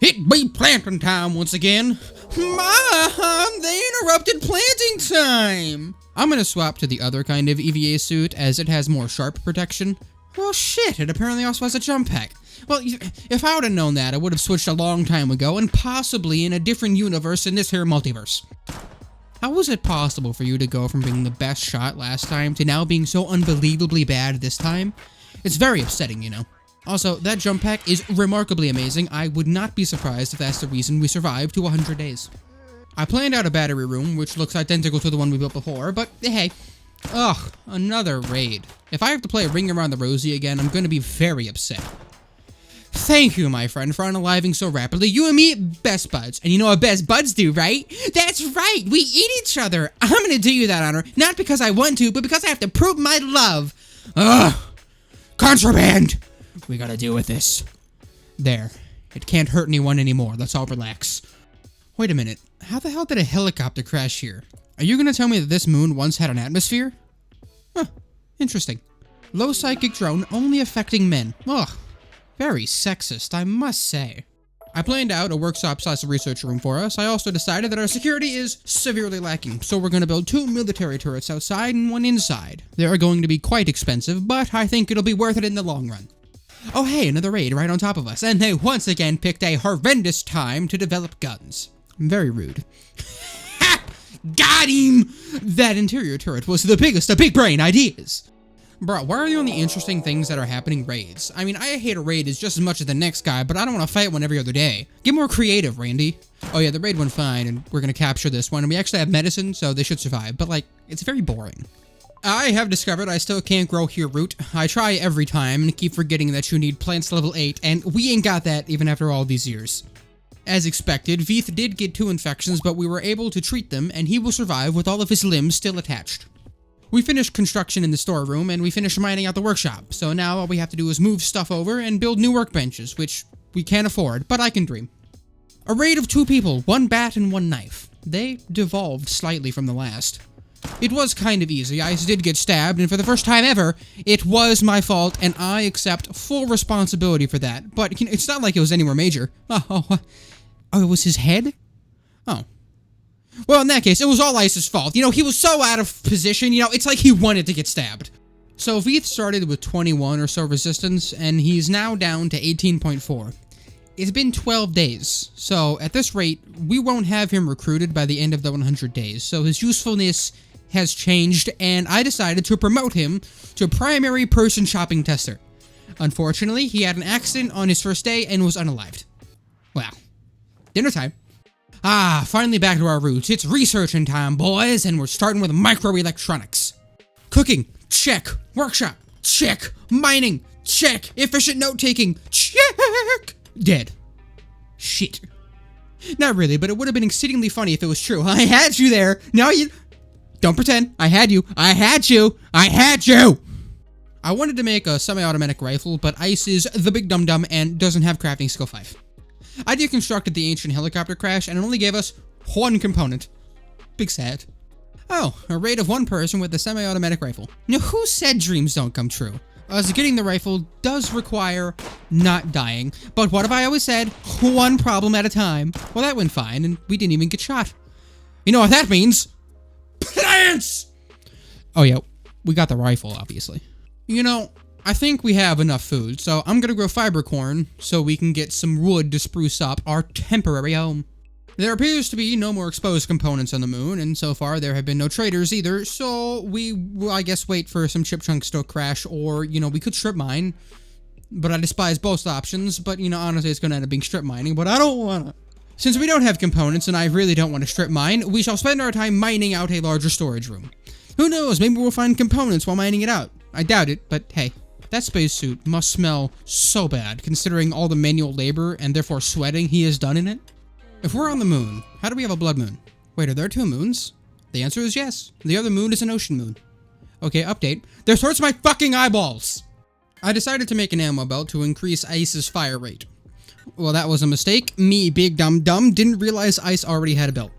It be planting time once again. Mom, they interrupted planting time. I'm gonna swap to the other kind of EVA suit as it has more sharp protection. Well, shit, it apparently also has a jump pack. Well, if I would have known that, I would have switched a long time ago, and possibly in a different universe in this here multiverse. How was it possible for you to go from being the best shot last time to now being so unbelievably bad this time? It's very upsetting, you know. Also, that jump pack is remarkably amazing. I would not be surprised if that's the reason we survived to 100 days. I planned out a battery room, which looks identical to the one we built before, but hey. Ugh, another raid. If I have to play Ring Around the Rosie again, I'm gonna be very upset. Thank you, my friend, for unaliving so rapidly. You and me, best buds. And you know what best buds do, right? That's right, we eat each other. I'm gonna do you that honor, not because I want to, but because I have to prove my love. Ugh, contraband. We gotta deal with this. There, it can't hurt anyone anymore. Let's all relax. Wait a minute, how the hell did a helicopter crash here? Are you gonna tell me that this moon once had an atmosphere? Huh, interesting. Low psychic drone only affecting men. Ugh, very sexist, I must say. I planned out a workshop/research room for us. I also decided that our security is severely lacking, so we're gonna build 2 military turrets outside and 1 inside. They are going to be quite expensive, but I think it'll be worth it in the long run. Oh hey, another raid right on top of us, and they once again picked a horrendous time to develop guns. Very rude. Got him! That interior turret was the biggest of big brain ideas. Bro, why are the only interesting things that are happening raids? I mean, I hate a raid as just as much as the next guy, but I don't want to fight one every other day. Get more creative, Randy. Oh yeah, the raid went fine, and we're gonna capture this one, and we actually have medicine, so they should survive, but like, it's very boring. I have discovered I still can't grow here root. I try every time, and keep forgetting that you need plants level 8, and we ain't got that even after all these years. As expected, Veeth did get 2 infections, but we were able to treat them, and he will survive with all of his limbs still attached. We finished construction in the storeroom, and we finished mining out the workshop, so now all we have to do is move stuff over and build new workbenches, which we can't afford, but I can dream. A raid of 2 people, 1 bat and 1 knife. They devolved slightly from the last. It was kind of easy. I did get stabbed, and for the first time ever, it was my fault, and I accept full responsibility for that. But you know, it's not like it was anywhere major. Oh, it was his head? Oh. Well, in that case, it was all Ice's fault. You know, he was so out of position, you know, it's like he wanted to get stabbed. So Veeth started with 21 or so resistance, and he's now down to 18.4. It's been 12 days, so at this rate, we won't have him recruited by the end of the 100 days, so his usefulness has changed, and I decided to promote him to primary person shopping tester. Unfortunately, he had an accident on his first day and was unalived. Well, dinner time. Finally back to our roots. It's researching time, boys, and we're starting with microelectronics. Cooking, check. Workshop, check. Mining, check. Efficient note-taking, check. Dead. Shit. Not really, but it would have been exceedingly funny if it was true. I had you there. Now you... Don't pretend. I had you. I had you. I had you! I wanted to make a semi-automatic rifle, but Ice is the big dum-dum and doesn't have crafting skill 5. I deconstructed the ancient helicopter crash and it only gave us one component. Big sad. Oh, a raid of one person with a semi-automatic rifle. Now, who said dreams don't come true? As getting the rifle does require not dying, but what have I always said? One problem at a time. Well, that went fine, and we didn't even get shot. You know what that means? Plants! Oh yeah, we got the rifle, obviously. You know, I think we have enough food, so I'm gonna grow fiber corn so we can get some wood to spruce up our temporary home. There appears to be no more exposed components on the moon, and so far there have been no traders either, so we will, I guess, wait for some chip chunks to crash, or, you know, we could strip mine. But I despise both options, but, you know, honestly, it's gonna end up being strip mining, but I don't wanna. Since we don't have components, and I really don't want to strip mine, we shall spend our time mining out a larger storage room. Who knows, maybe we'll find components while mining it out. I doubt it, but hey. That spacesuit must smell so bad, considering all the manual labor, and therefore sweating he has done in it. If we're on the moon, how do we have a blood moon? Wait, are there two moons? The answer is yes. The other moon is an ocean moon. Okay, update. This hurts my fucking eyeballs! I decided to make an ammo belt to increase Ice's fire rate. Well, that was a mistake. Me, big dumb didn't realize Ice already had a belt.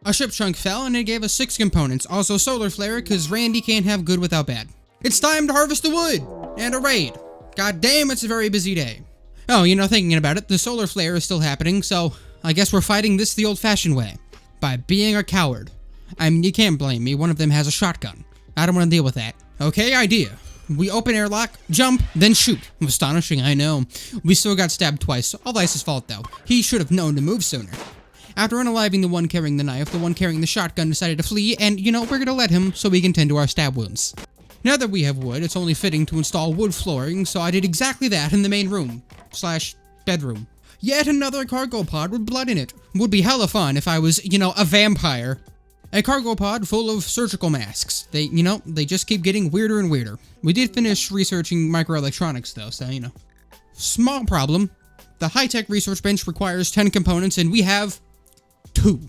A ship chunk fell and it gave us 6 components. Also solar flare, cause Randy can't have good without bad. It's time to harvest the wood! And a raid. God damn, it's a very busy day. Oh, you know, thinking about it, the solar flare is still happening, so I guess we're fighting this the old-fashioned way. By being a coward. I mean, you can't blame me, one of them has a shotgun. I don't want to deal with that. Okay, idea. We open airlock, jump, then shoot. Astonishing, I know. We still got stabbed twice, all Ice's fault though. He should have known to move sooner. After unaliving the one carrying the knife, the one carrying the shotgun decided to flee, and, you know, we're gonna let him so we can tend to our stab wounds. Now that we have wood, it's only fitting to install wood flooring, so I did exactly that in the main room. / bedroom. Yet another cargo pod with blood in it. Would be hella fun if I was, you know, a vampire. A cargo pod full of surgical masks. They just keep getting weirder and weirder. We did finish researching microelectronics though, so, you know. Small problem. The high-tech research bench requires 10 components and we have 2.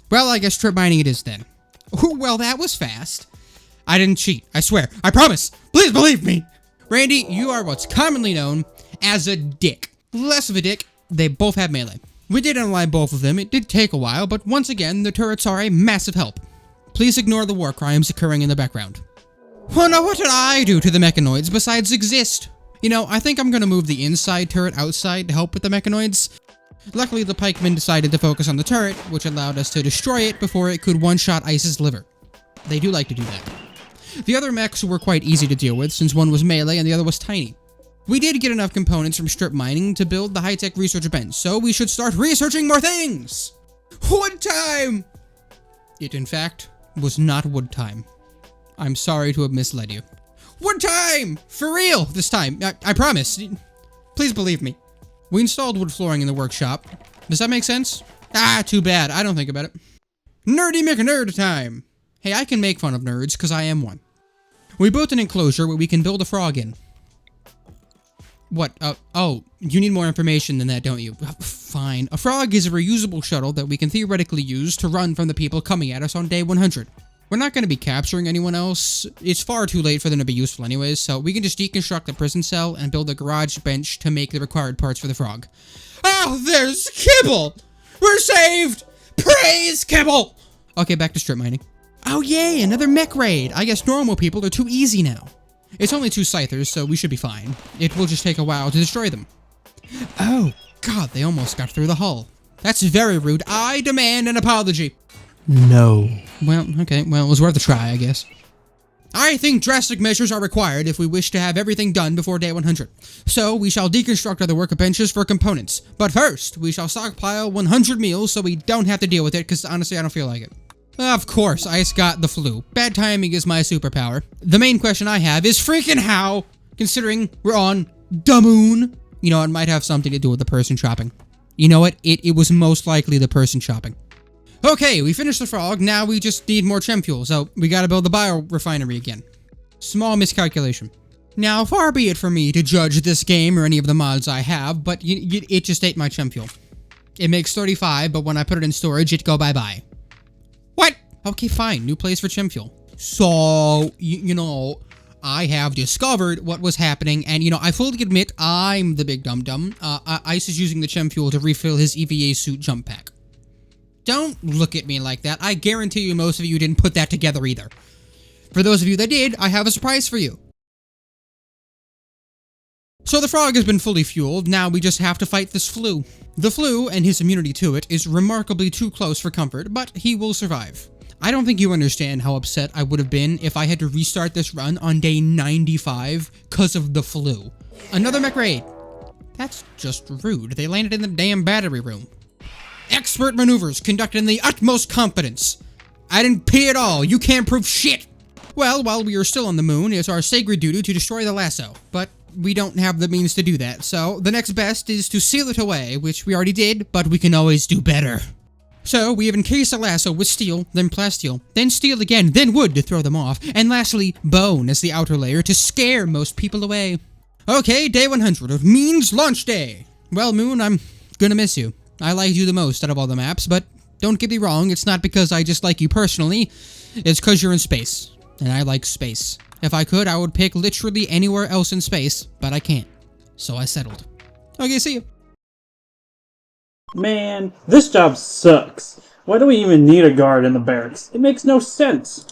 Well, I guess strip mining it is then. Oh, well, that was fast. I didn't cheat, I swear. I promise. Please believe me. Randy, you are what's commonly known as a dick. Less of a dick, they both have melee. We did unalive both of them. It did take a while, but once again, the turrets are a massive help. Please ignore the war crimes occurring in the background. Well, now what did I do to the mechanoids besides exist? You know, I think I'm gonna move the inside turret outside to help with the mechanoids. Luckily, the pikemen decided to focus on the turret, which allowed us to destroy it before it could one-shot Ice's liver. They do like to do that. The other mechs were quite easy to deal with, since one was melee and the other was tiny. We did get enough components from strip mining to build the high-tech research bench, so we should start researching more things! Wood time! It, in fact, was not wood time. I'm sorry to have misled you. Wood time! For real, this time. I promise. Please believe me. We installed wood flooring in the workshop. Does that make sense? Ah, too bad. I don't think about it. Nerdy McNerd time! Hey, I can make fun of nerds, because I am one. We built an enclosure where we can build a frog in. What? Oh, you need more information than that, don't you? Fine. A frog is a reusable shuttle that we can theoretically use to run from the people coming at us on day 100. We're not going to be capturing anyone else. It's far too late for them to be useful anyways, so we can just deconstruct the prison cell and build a garage bench to make the required parts for the frog. Oh, there's Kibble! We're saved! Praise Kibble! Okay, back to strip mining. Oh yay, another mech raid! I guess normal people are too easy now. It's only 2 scythers, so we should be fine. It will just take a while to destroy them. Oh, God, they almost got through the hull. That's very rude. I demand an apology. No. Well, okay, well, it was worth a try, I guess. I think drastic measures are required if we wish to have everything done before day 100. So, we shall deconstruct other workbenches for components. But first, we shall stockpile 100 meals so we don't have to deal with it, because honestly, I don't feel like it. Of course, Ice got the flu. Bad timing is my superpower. The main question I have is freaking how, considering we're on the moon. You know, it might have something to do with the person shopping. You know what? It was most likely the person shopping. Okay, we finished the frog. Now we just need more chem fuel, so we gotta build the biorefinery again. Small miscalculation. Now, far be it from me to judge this game or any of the mods I have, but it just ate my chem fuel. It makes 35, but when I put it in storage, it go bye-bye. What? Okay, fine. New place for chem fuel. So, you know, I have discovered what was happening, and I fully admit I'm the big dum-dum. Ice is using the chem fuel to refill his EVA suit jump pack. Don't look at me like that. I guarantee you most of you didn't put that together either. For those of you that did, I have a surprise for you. So the frog has been fully fueled, now we just have to fight this flu. The flu, and his immunity to it, is remarkably too close for comfort, but he will survive. I don't think you understand how upset I would have been if I had to restart this run on day 95 because of the flu. Another mech raid. That's just rude. They landed in the damn battery room. Expert maneuvers conducted in the utmost confidence. I didn't pee at all. You can't prove shit. Well, while we are still on the moon, it's our sacred duty to destroy the lasso, but we don't have the means to do that, so the next best is to seal it away, which we already did, but we can always do better. So, we have encased the lasso with steel, then plasteel, then steel again, then wood to throw them off, and lastly, bone as the outer layer to scare most people away. Okay, day 100 of Mean's launch day. Well, Moon, I'm gonna miss you. I liked you the most out of all the maps, but don't get me wrong, it's not because I just like you personally, it's because you're in space, and I like space. If I could, I would pick literally anywhere else in space, but I can't. So I settled. Okay, see you. Man, this job sucks. Why do we even need a guard in the barracks? It makes no sense.